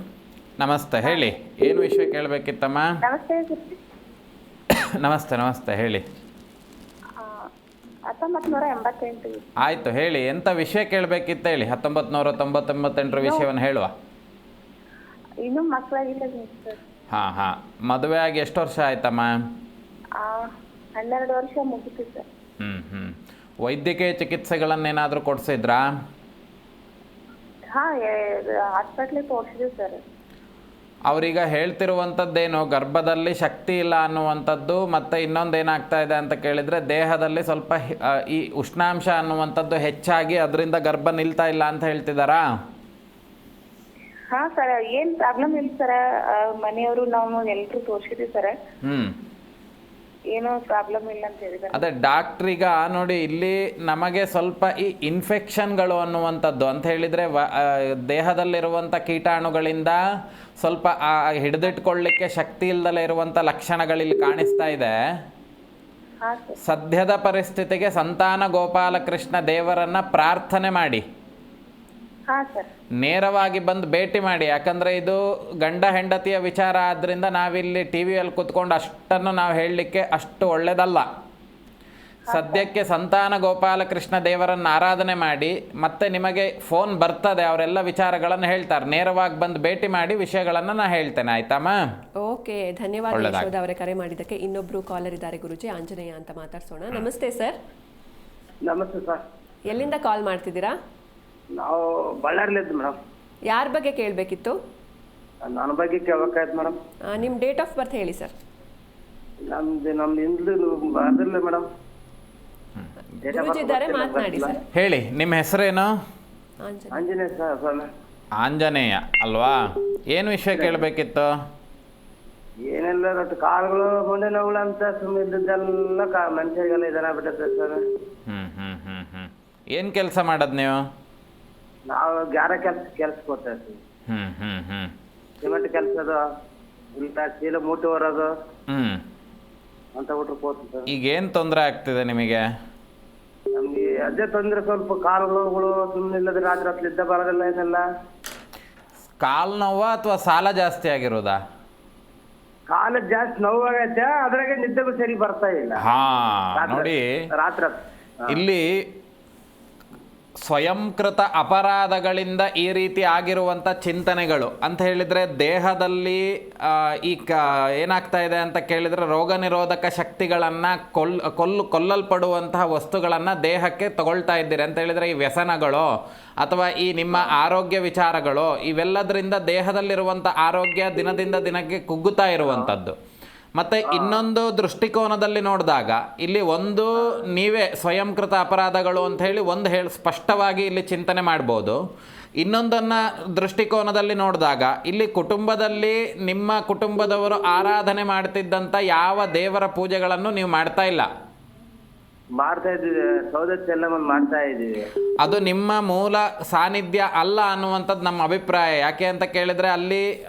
ನಮಸ್ತೆ, ಹೇಳಿ, ಏನು ವಿಷಯ ಕೇಳಬೇಕಿತ್ತಮ್ಮ? ನಮಸ್ತೆ. ನಮಸ್ತೆ ನಮಸ್ತೆ, ಹೇಳಿ. 1988. ಆಯ್ತು, ಹೇಳಿ, ಎಂತ ವಿಷಯ ಕೇಳಬೇಕಿತ್ತ ಹೇಳಿ. 1998 ವಿಷಯವನ್ನು ಹೇಳುವ. ಇನ್ನೂ ಮಕ್ಕಳಾಗಿಲ್ಲ ಸರ್. ಹಾಂ ಹಾಂ, ಮದುವೆ ಆಗಿ ಎಷ್ಟು ವರ್ಷ ಆಯ್ತಮ್ಮ? 12 ವರ್ಷ ಮುಗಿತು ಸರ್. ವೈದ್ಯಕೀಯ ಚಿಕಿತ್ಸೆಗಳನ್ನೇನಾದರೂ ಕೊಡಿಸಿದ್ರಾ? ಹಾಂ, ಹಾಸ್ಪಿಟ್ಲಿಗೆ ತೋರಿಸಿದ್ವಿ ಸರ್. ಅವರೀಗ ಹೇಳ್ತಿರುವಂಥದ್ದೇನು, ಗರ್ಭದಲ್ಲಿ ಶಕ್ತಿ ಇಲ್ಲ ಅನ್ನುವಂಥದ್ದು, ಮತ್ತು ಇನ್ನೊಂದು ಏನಾಗ್ತಾ ಇದೆ ಅಂತ ಕೇಳಿದರೆ ದೇಹದಲ್ಲಿ ಸ್ವಲ್ಪ ಈ ಉಷ್ಣಾಂಶ ಅನ್ನುವಂಥದ್ದು ಹೆಚ್ಚಾಗಿ ಅದರಿಂದ ಗರ್ಭ ನಿಲ್ತಾ ಇಲ್ಲ ಅಂತ ಹೇಳ್ತಿದ್ದಾರಾ? ಹಾಂ ಸರ್, ಏನು ಪ್ರಾಬ್ಲಮ್ ಇಲ್ಲ ಸರ್. ಮನೆಯವರು ನಾವು ಎಲ್ಲರೂ ತೋರಿಸಿದ್ವಿ ಸರ್. ಏನೋ ಪ್ರಾಬ್ಲಮ್ ಇಲ್ಲ ಅಂತ ಹೇಳಿದ್ದಾರೆ. ಅದೇ ಡಾಕ್ಟ್ರೀಗ ನೋಡಿ, ಇಲ್ಲಿ ನಮಗೆ ಸ್ವಲ್ಪ ಈ ಇನ್ಫೆಕ್ಷನ್ಗಳು ಅನ್ನುವಂಥದ್ದು ಅಂತ ಹೇಳಿದರೆ ದೇಹದಲ್ಲಿರುವಂಥ ಕೀಟಾಣುಗಳಿಂದ ಸ್ವಲ್ಪ ಹಿಡಿದಿಟ್ಕೊಳ್ಳಿಕ್ಕೆ ಶಕ್ತಿ ಇಲ್ಲದಲೇ ಇರುವಂಥ ಲಕ್ಷಣಗಳಿಲ್ಲಿ ಕಾಣಿಸ್ತಾ ಇದೆ. ಸದ್ಯದ ಪರಿಸ್ಥಿತಿಗೆ ಸಂತಾನ ಗೋಪಾಲಕೃಷ್ಣ ದೇವರನ್ನ ಪ್ರಾರ್ಥನೆ ಮಾಡಿ, ನೇರವಾಗಿ ಬಂದು ಭೇಟಿ ಮಾಡಿ. ಯಾಕಂದರೆ ಇದು ಗಂಡ ಹೆಂಡತಿಯ ವಿಚಾರ ಆದ್ದರಿಂದ ನಾವಿಲ್ಲಿ ಟಿ ವಿಯಲ್ಲಿ ಕೂತ್ಕೊಂಡು ಅಷ್ಟನ್ನು ನಾವು ಹೇಳಲಿಕ್ಕೆ ಅಷ್ಟು ಒಳ್ಳೆಯದಲ್ಲ. ಸದ್ಯಕ್ಕೆ ಸಂತಾನ ಗೋಪಾಲಕೃಷ್ಣ ದೇವರನ್ನು ಆರಾಧನೆ ಮಾಡಿ, ಮತ್ತೆ ನಿಮಗೆ ಫೋನ್ ಬರ್ತದೆ, ಅವರೆಲ್ಲ ವಿಚಾರಗಳನ್ನು ಹೇಳ್ತಾರೆ. ನೇರವಾಗಿ ಬಂದು ಭೇಟಿ ಮಾಡಿ ವಿಷಯಗಳನ್ನು ನಾನು ಹೇಳ್ತೇನೆ, ಆಯ್ತಮ್ಮ? ಓಕೆ, ಧನ್ಯವಾದ ಯಶೋಧ ಅವರೇ ಕರೆ ಮಾಡಿದ್ದಕ್ಕೆ. ಇನ್ನೊಬ್ರು ಕಾಲರ್ ಇದ್ದಾರೆ ಗುರುಜಿ, ಆಂಜನೇಯ ಅಂತ ಮಾತಾಡ್ಸೋಣ. ನಮಸ್ತೆ ಸರ್. ನಮಸ್ತೆ ಸರ್. ಎಲ್ಲಿಂದ ಕಾಲ್ ಮಾಡ್ತಿದ್ದೀರಾ? ನಾವು ಬಳ್ಳಾರಿಲಿದ್ದು ಮೇಡಮ್. ಯಾರ ಬಗ್ಗೆ ಕೇಳಬೇಕಿತ್ತು? ನನ್ನ ಬಗ್ಗೆ ಕೇಳಬೇಕಾಯ್ತು ಮೇಡಮ್. ನಿಮ್ಮ ಡೇಟ್ ಆಫ್ ಬರ್ತ್ ಹೇಳಿ ಸರ್. ನಮ್ದು ಇಂದು ಬರದಿಲ್ಲ ಮೇಡಮ್. ಗುರುಜಿ ಇದ್ದಾರೆ, ಮಾತನಾಡಿ ಸರ್. ಹೇಳಿ, ನಿಮ್ಮ ಹೆಸರೇನು? ಆಂಜನೇಯ ಸ್ವಾಮಿ. ಆಂಜನೇಯ ಅಲ್ವಾ? ಏನು ವಿಷಯ ಕೇಳಬೇಕಿತ್ತು? ಏನೆಲ್ಲ ಕಾಳುಗಳು ಮೊನ್ನೆ ನೋವುಗಳು ಅಂತ ಸುಮ್ಮನೆ ಇದ್ದದ್ದೆಲ್ಲ ಮನುಷ್ಯರಿಗೆಲ್ಲ ಇದನ್ನ ಬಿಟ್ಟೈತೆ ಸರ್. ಏನು ಕೆಲಸ ಮಾಡೋದು ನೀವು? ನಾವು ಗಾರೆ ಕೆಲ್ಸಕ್ಕೆ ಹೋಗ್ತಾ ಇರ್ತೀವಿ. ಸಿಮೆಂಟ್ ಕೆಲಸದು ಇಲ್ಲ ಚೀಲ ಮೂಟೆ ಹೊರೋದು ಅಂತ ಬಿಟ್ರೆ ಹೋಗ್ತೀವಿ ಸರ್. ಈಗ ಏನು ತೊಂದರೆ ಆಗ್ತಿದೆ ನಿಮಗೆ? ನಮ್ಗೆ ಅದೇ ತೊಂದರೆ, ಸ್ವಲ್ಪ ಕಾಲು ನೋವುಗಳು ಸುಮ್ಮನೆ ಇಲ್ಲದ್ರೆ ರಾತ್ರಿ ಹೊತ್ತು ನಿದ್ದೆ ಬರೋದಿಲ್ಲ ಏನೆಲ್ಲ. ಕಾಲು ನೋವಾ ಅಥವಾ ಸಾಲ ಜಾಸ್ತಿ ಆಗಿರೋದಾ? ಕಾಲು ಜಾಸ್ತಿ ನೋವಾಗೈತೆ, ಅದ್ರಾಗೆ ನಿದ್ದೆಗೂ ಸರಿ ಬರ್ತಾ ಇಲ್ಲ. ಹಾ ರಾತ್ರಿ- ನೋಡಿ, ರಾತ್ರಿ ಇಲ್ಲಿ ಸ್ವಯಂಕೃತ ಅಪರಾಧಗಳಿಂದ ಈ ರೀತಿ ಆಗಿರುವಂಥ ಚಿಂತನೆಗಳು ಅಂತ ಹೇಳಿದರೆ ದೇಹದಲ್ಲಿ ಏನಾಗ್ತಾ ಇದೆ ಅಂತ ಕೇಳಿದರೆ ರೋಗ ನಿರೋಧಕ ಶಕ್ತಿಗಳನ್ನು ಕೊಲ್ಲಲ್ಪಡುವಂತಹ ವಸ್ತುಗಳನ್ನು ದೇಹಕ್ಕೆ ತಗೊಳ್ತಾ ಇದ್ದೀರಿ ಅಂತ ಹೇಳಿದರೆ ಈ ವ್ಯಸನಗಳು ಅಥವಾ ಈ ನಿಮ್ಮ ಆರೋಗ್ಯ ವಿಚಾರಗಳು ಇವೆಲ್ಲದರಿಂದ ದೇಹದಲ್ಲಿರುವಂಥ ಆರೋಗ್ಯ ದಿನದಿಂದ ದಿನಕ್ಕೆ ಕುಗ್ಗುತ್ತಾ ಇರುವಂಥದ್ದು. ಮತ್ತು ಇನ್ನೊಂದು ದೃಷ್ಟಿಕೋನದಲ್ಲಿ ನೋಡಿದಾಗ ಇಲ್ಲಿ ಒಂದು ನೀವೇ ಸ್ವಯಂಕೃತ ಅಪರಾಧಗಳು ಅಂತ ಹೇಳಿ ಸ್ಪಷ್ಟವಾಗಿ ಇಲ್ಲಿ ಚಿಂತನೆ ಮಾಡ್ಬೋದು. ಇನ್ನೊಂದನ್ನು ದೃಷ್ಟಿಕೋನದಲ್ಲಿ ನೋಡಿದಾಗ ಇಲ್ಲಿ ಕುಟುಂಬದಲ್ಲಿ ನಿಮ್ಮ ಕುಟುಂಬದವರು ಆರಾಧನೆ ಮಾಡ್ತಿದ್ದಂಥ ಯಾವ ದೇವರ ಪೂಜೆಗಳನ್ನು ನೀವು ಮಾಡ್ತಾ ಇಲ್ಲ. ಮಾಡ್ತಾ ಇದ್ದೀವಿ, ಸೌದತ್ತಿ ಎಲ್ಲ ಮಾಡ್ತಾ ಇದ್ದೀವಿ. ಅದು ನಿಮ್ಮ ಮೂಲ ಸಾನ್ನಿಧ್ಯ ಅಲ್ಲ ಅನ್ನುವಂಥದ್ದು ನಮ್ಮ ಅಭಿಪ್ರಾಯ. ಯಾಕೆ ಅಂತ ಕೇಳಿದರೆ ಅಲ್ಲಿ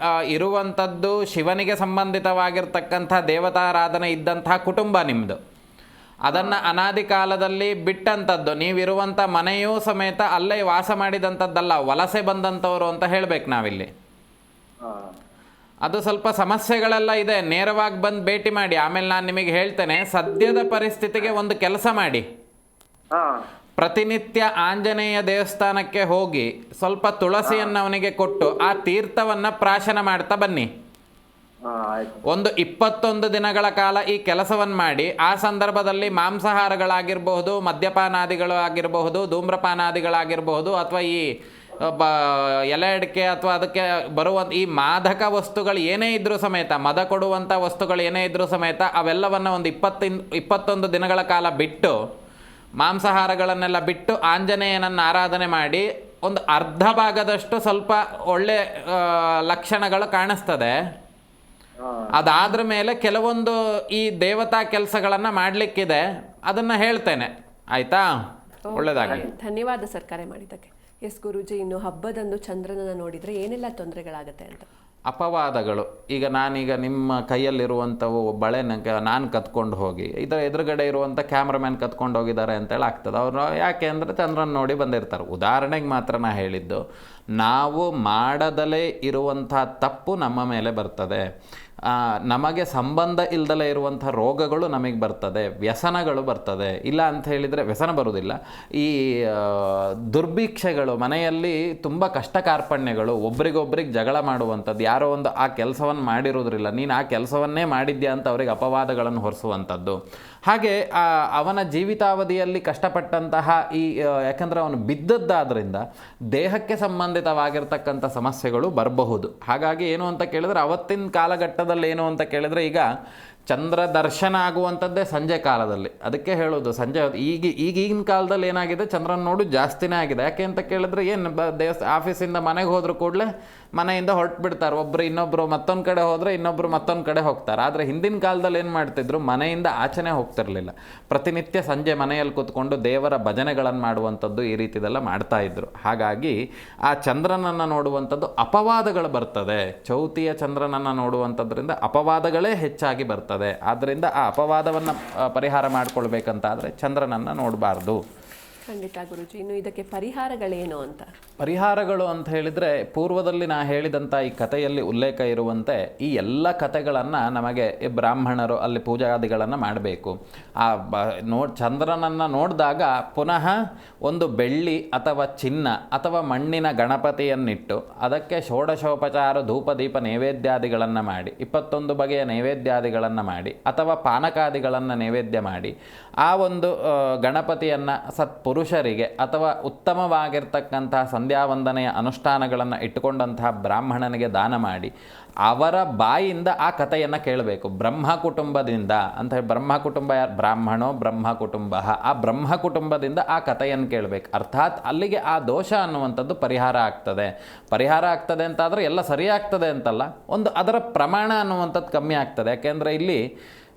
ಇರುವಂಥದ್ದು ಶಿವನಿಗೆ ಸಂಬಂಧಿತವಾಗಿರ್ತಕ್ಕಂಥ ದೇವತಾರಾಧನೆ ಇದ್ದಂತಹ ಕುಟುಂಬ ನಿಮ್ಮದು. ಅದನ್ನು ಅನಾದಿ ಕಾಲದಲ್ಲಿ ಬಿಟ್ಟಂಥದ್ದು, ನೀವಿರುವಂಥ ಮನೆಯೂ ಸಮೇತ ಅಲ್ಲೇ ವಾಸ ಮಾಡಿದಂಥದ್ದಲ್ಲ, ವಲಸೆ ಬಂದಂಥವ್ರು ಅಂತ ಹೇಳಬೇಕು ನಾವಿಲ್ಲಿ. ಅದು ಸ್ವಲ್ಪ ಸಮಸ್ಯೆಗಳೆಲ್ಲ ಇದೆ. ನೇರವಾಗಿ ಬಂದು ಭೇಟಿ ಮಾಡಿ, ಆಮೇಲೆ ನಾನು ನಿಮಗೆ ಹೇಳ್ತೇನೆ. ಸದ್ಯದ ಪರಿಸ್ಥಿತಿಗೆ ಒಂದು ಕೆಲಸ ಮಾಡಿ, ಪ್ರತಿನಿತ್ಯ ಆಂಜನೇಯ ದೇವಸ್ಥಾನಕ್ಕೆ ಹೋಗಿ ಸ್ವಲ್ಪ ತುಳಸಿಯನ್ನು ಅವನಿಗೆ ಕೊಟ್ಟು ಆ ತೀರ್ಥವನ್ನು ಪ್ರಾಶನ ಮಾಡ್ತಾ ಬನ್ನಿ. ಒಂದು 21 ದಿನಗಳ ಕಾಲ ಈ ಕೆಲಸವನ್ನು ಮಾಡಿ. ಆ ಸಂದರ್ಭದಲ್ಲಿ ಮಾಂಸಾಹಾರಗಳಾಗಿರಬಹುದು, ಮದ್ಯಪಾನಾದಿಗಳು ಆಗಿರಬಹುದು, ಧೂಮ್ರಪಾನಾದಿಗಳಾಗಿರಬಹುದು, ಅಥವಾ ಈ ಎಲೆ ಅಡಿಕೆ ಅಥವಾ ಅದಕ್ಕೆ ಬರುವಂಥ ಈ ಮಾದಕ ವಸ್ತುಗಳು ಏನೇ ಇದ್ದರೂ ಸಮೇತ, ಮದ ಕೊಡುವಂಥ ವಸ್ತುಗಳು ಏನೇ ಇದ್ದರೂ ಸಮೇತ ಅವೆಲ್ಲವನ್ನು ಒಂದು 21 ದಿನಗಳ ಕಾಲ ಬಿಟ್ಟು, ಮಾಂಸಾಹಾರಗಳನ್ನೆಲ್ಲ ಬಿಟ್ಟು ಆಂಜನೇಯನನ್ನು ಆರಾಧನೆ ಮಾಡಿ ಒಂದು ಅರ್ಧ ಭಾಗದಷ್ಟು ಸ್ವಲ್ಪ ಒಳ್ಳೆ ಲಕ್ಷಣಗಳು ಕಾಣಿಸ್ತದೆ. ಅದಾದ್ರ ಮೇಲೆ ಕೆಲವೊಂದು ಈ ದೇವತಾ ಕೆಲಸಗಳನ್ನು ಮಾಡಲಿಕ್ಕಿದೆ, ಅದನ್ನು ಹೇಳ್ತೇನೆ. ಆಯಿತಾ? ಒಳ್ಳೆಯದಾಗಲಿ. ಧನ್ಯವಾದ ಸರ್ ಕರೆ ಮಾಡಿದ್ದಕ್ಕೆ. ಎಸ್ ಗುರೂಜಿ, ಇನ್ನು ಹಬ್ಬದಂದು ಚಂದ್ರನನ್ನು ನೋಡಿದರೆ ಏನೆಲ್ಲ ತೊಂದರೆಗಳಾಗುತ್ತೆ ಅಂತ? ಅಪವಾದಗಳು. ಈಗ ನಾನೀಗ ನಿಮ್ಮ ಕೈಯಲ್ಲಿರುವಂಥವು ಬಳೆನ ನಾನು ಕತ್ಕೊಂಡು ಹೋಗಿ ಇದರ ಎದುರುಗಡೆ ಇರುವಂಥ ಕ್ಯಾಮ್ರಾಮ್ಯಾನ್ ಕತ್ಕೊಂಡು ಹೋಗಿದ್ದಾರೆ ಅಂತೇಳಿ ಆಗ್ತದೆ. ಅವರು ಯಾಕೆ ಅಂದರೆ ಚಂದ್ರನ ನೋಡಿ ಬಂದಿರ್ತಾರೆ. ಉದಾಹರಣೆಗೆ ಮಾತ್ರ ನಾ ಹೇಳಿದ್ದು, ನಾವು ಮಾಡದಲೇ ಇರುವಂಥ ತಪ್ಪು ನಮ್ಮ ಮೇಲೆ ಬರ್ತದೆ. ನಮಗೆ ಸಂಬಂಧ ಇಲ್ದಲೇ ಇರುವಂಥ ರೋಗಗಳು ನಮಗೆ ಬರ್ತದೆ, ವ್ಯಸನಗಳು ಬರ್ತದೆ. ಇಲ್ಲ ಅಂತ ಹೇಳಿದರೆ ವ್ಯಸನ ಬರುವುದಿಲ್ಲ, ಈ ದುರ್ಭಿಕ್ಷೆಗಳು, ಮನೆಯಲ್ಲಿ ತುಂಬ ಕಷ್ಟ ಕಾರ್ಪಣ್ಯಗಳು, ಒಬ್ರಿಗೊಬ್ರಿಗೆ ಜಗಳ ಮಾಡುವಂಥದ್ದು, ಯಾರೋ ಒಂದು ಆ ಕೆಲಸವನ್ನು ಮಾಡಿರೋದ್ರಿಲ್ಲ, ನೀನು ಆ ಕೆಲಸವನ್ನೇ ಮಾಡಿದ್ಯಾ ಅಂತ ಅವರಿಗೆ ಅಪವಾದಗಳನ್ನು ಹೊರಿಸುವಂಥದ್ದು. ಹಾಗೆ ಅವನ ಜೀವಿತಾವಧಿಯಲ್ಲಿ ಕಷ್ಟಪಟ್ಟಂತಹ ಈ ಯಾಕಂದರೆ ಅವನು ಬಿದ್ದದ್ದಾದ್ದರಿಂದ ದೇಹಕ್ಕೆ ಸಂಬಂಧಿತವಾಗಿರ್ತಕ್ಕಂಥ ಸಮಸ್ಯೆಗಳು ಬರಬಹುದು. ಹಾಗಾಗಿ ಏನು ಅಂತ ಕೇಳಿದ್ರೆ ಅವತ್ತಿನ ಕಾಲಘಟ್ಟದಲ್ಲಿ ಏನು ಅಂತ ಕೇಳಿದ್ರೆ, ಈಗ ಚಂದ್ರ ದರ್ಶನ ಆಗುವಂಥದ್ದೇ ಸಂಜೆ ಕಾಲದಲ್ಲಿ. ಅದಕ್ಕೆ ಹೇಳೋದು ಸಂಜೆ ಈಗಿನ ಕಾಲದಲ್ಲಿ ಏನಾಗಿದೆ, ಚಂದ್ರನ ನೋಡು ಜಾಸ್ತಿನೇ ಆಗಿದೆ. ಯಾಕೆ ಅಂತ ಕೇಳಿದ್ರೆ ಏನು ಆಫೀಸಿಂದ ಮನೆಗೆ ಹೋದ್ರು ಕೂಡಲೇ ಮನೆಯಿಂದ ಹೊರಟುಬಿಡ್ತಾರೆ. ಒಬ್ಬರು ಇನ್ನೊಬ್ಬರು ಮತ್ತೊಂದು ಕಡೆ ಹೋದರೆ ಇನ್ನೊಬ್ಬರು ಮತ್ತೊಂದು ಕಡೆ ಹೋಗ್ತಾರೆ. ಆದರೆ ಹಿಂದಿನ ಕಾಲದಲ್ಲಿ ಏನು ಮಾಡ್ತಿದ್ರು, ಮನೆಯಿಂದ ಆಚೆನೇ ಹೋಗ್ತಿರಲಿಲ್ಲ. ಪ್ರತಿನಿತ್ಯ ಸಂಜೆ ಮನೆಯಲ್ಲಿ ಕೂತ್ಕೊಂಡು ದೇವರ ಭಜನೆಗಳನ್ನು ಮಾಡುವಂಥದ್ದು ಈ ರೀತಿದೆಲ್ಲ ಮಾಡ್ತಾಯಿದ್ರು. ಹಾಗಾಗಿ ಆ ಚಂದ್ರನನ್ನು ನೋಡುವಂಥದ್ದು ಅಪವಾದಗಳು ಬರ್ತದೆ. ಚೌತಿಯ ಚಂದ್ರನನ್ನು ನೋಡುವಂಥದ್ರಿಂದ ಅಪವಾದಗಳೇ ಹೆಚ್ಚಾಗಿ ಬರ್ತದೆ. ಆದ್ದರಿಂದ ಆ ಅಪವಾದವನ್ನು ಪರಿಹಾರ ಮಾಡಿಕೊಳ್ಬೇಕಂತಾದರೆ ಚಂದ್ರನನ್ನು ನೋಡಬಾರ್ದು. ಖಂಡಿತ ಗುರುಜಿ. ಇನ್ನು ಇದಕ್ಕೆ ಪರಿಹಾರಗಳೇನು ಅಂತ? ಪರಿಹಾರಗಳು ಅಂತ ಹೇಳಿದರೆ, ಪೂರ್ವದಲ್ಲಿ ನಾ ಹೇಳಿದಂಥ ಈ ಕಥೆಯಲ್ಲಿ ಉಲ್ಲೇಖ ಇರುವಂತೆ ಈ ಎಲ್ಲ ಕಥೆಗಳನ್ನು ನಮಗೆ ಬ್ರಾಹ್ಮಣರು ಅಲ್ಲಿ ಪೂಜಾದಿಗಳನ್ನು ಮಾಡಬೇಕು. ಆ ಚಂದ್ರನನ್ನು ನೋಡಿದಾಗ ಪುನಃ ಒಂದು ಬೆಳ್ಳಿ ಅಥವಾ ಚಿನ್ನ ಅಥವಾ ಮಣ್ಣಿನ ಗಣಪತಿಯನ್ನಿಟ್ಟು ಅದಕ್ಕೆ ಷೋಡಶೋಪಚಾರ ಧೂಪದೀಪ ನೈವೇದ್ಯಾದಿಗಳನ್ನು ಮಾಡಿ, 21 ಬಗೆಯ ನೈವೇದ್ಯಾದಿಗಳನ್ನು ಮಾಡಿ ಅಥವಾ ಪಾನಕಾದಿಗಳನ್ನು ನೈವೇದ್ಯ ಮಾಡಿ ಆ ಒಂದು ಗಣಪತಿಯನ್ನು ಸತ್ಪುರುಷರಿಗೆ ಅಥವಾ ಉತ್ತಮವಾಗಿರ್ತಕ್ಕಂತಹ ಸಂಧ್ಯಾವಂದನೆಯ ಅನುಷ್ಠಾನಗಳನ್ನು ಇಟ್ಟುಕೊಂಡಂತಹ ಬ್ರಾಹ್ಮಣನಿಗೆ ದಾನ ಮಾಡಿ ಅವರ ಬಾಯಿಂದ ಆ ಕಥೆಯನ್ನು ಕೇಳಬೇಕು. ಬ್ರಹ್ಮ ಕುಟುಂಬದಿಂದ ಅಂತ ಹೇಳಿ, ಬ್ರಹ್ಮ ಕುಟುಂಬ ಯಾರು? ಬ್ರಾಹ್ಮಣೋ ಬ್ರಹ್ಮ ಕುಟುಂಬ. ಆ ಬ್ರಹ್ಮ ಕುಟುಂಬದಿಂದ ಆ ಕಥೆಯನ್ನು ಕೇಳಬೇಕು. ಅರ್ಥಾತ್ ಅಲ್ಲಿಗೆ ಆ ದೋಷ ಅನ್ನುವಂಥದ್ದು ಪರಿಹಾರ ಆಗ್ತದೆ. ಪರಿಹಾರ ಆಗ್ತದೆ ಅಂತಾದರೆ ಎಲ್ಲ ಸರಿಯಾಗ್ತದೆ ಅಂತಲ್ಲ, ಒಂದು ಅದರ ಪ್ರಮಾಣ ಅನ್ನುವಂಥದ್ದು ಕಮ್ಮಿ ಆಗ್ತದೆ. ಯಾಕೆಂದರೆ ಇಲ್ಲಿ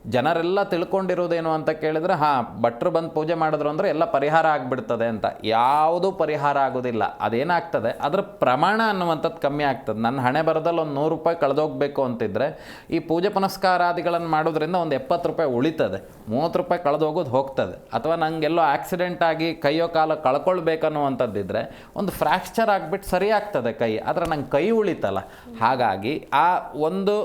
ಜನರೆಲ್ಲ ತಿಳ್ಕೊಂಡಿರೋದೇನು ಅಂತ ಕೇಳಿದ್ರೆ ಭಟ್ರು ಬಂದು ಪೂಜೆ ಮಾಡಿದ್ರು ಅಂದರೆ ಎಲ್ಲ ಪರಿಹಾರ ಆಗಿಬಿಡ್ತದೆ ಅಂತ. ಯಾವುದೂ ಪರಿಹಾರ ಆಗೋದಿಲ್ಲ. ಅದೇನಾಗ್ತದೆ, ಅದರ ಪ್ರಮಾಣ ಅನ್ನುವಂಥದ್ದು ಕಮ್ಮಿ ಆಗ್ತದೆ. ನನ್ನ ಹಣೆ ಬರದಲ್ಲಿ ಒಂದು 100 ರೂಪಾಯಿ ಕಳೆದೋಗ್ಬೇಕು ಅಂತಿದ್ರೆ ಈ ಪೂಜೆ ಪುನಸ್ಕಾರಾದಿಗಳನ್ನು ಮಾಡೋದ್ರಿಂದ ಒಂದು 70 ರೂಪಾಯಿ ಉಳಿತದೆ, 30 ರೂಪಾಯಿ ಕಳೆದೋಗೋದು ಹೋಗ್ತದೆ. ಅಥವಾ ನನಗೆಲ್ಲೋ ಆಕ್ಸಿಡೆಂಟ್ ಆಗಿ ಕೈಯೋ ಕಾಲ ಕಳ್ಕೊಳ್ಬೇಕನ್ನುವಂಥದ್ದಿದ್ರೆ ಒಂದು ಫ್ರ್ಯಾಕ್ಚರ್ ಆಗಿಬಿಟ್ಟು ಸರಿ ಆಗ್ತದೆ ಕೈ, ಆದರೆ ನಂಗೆ ಕೈ ಉಳಿತಲ್ಲ. ಹಾಗಾಗಿ ಆ ಒಂದು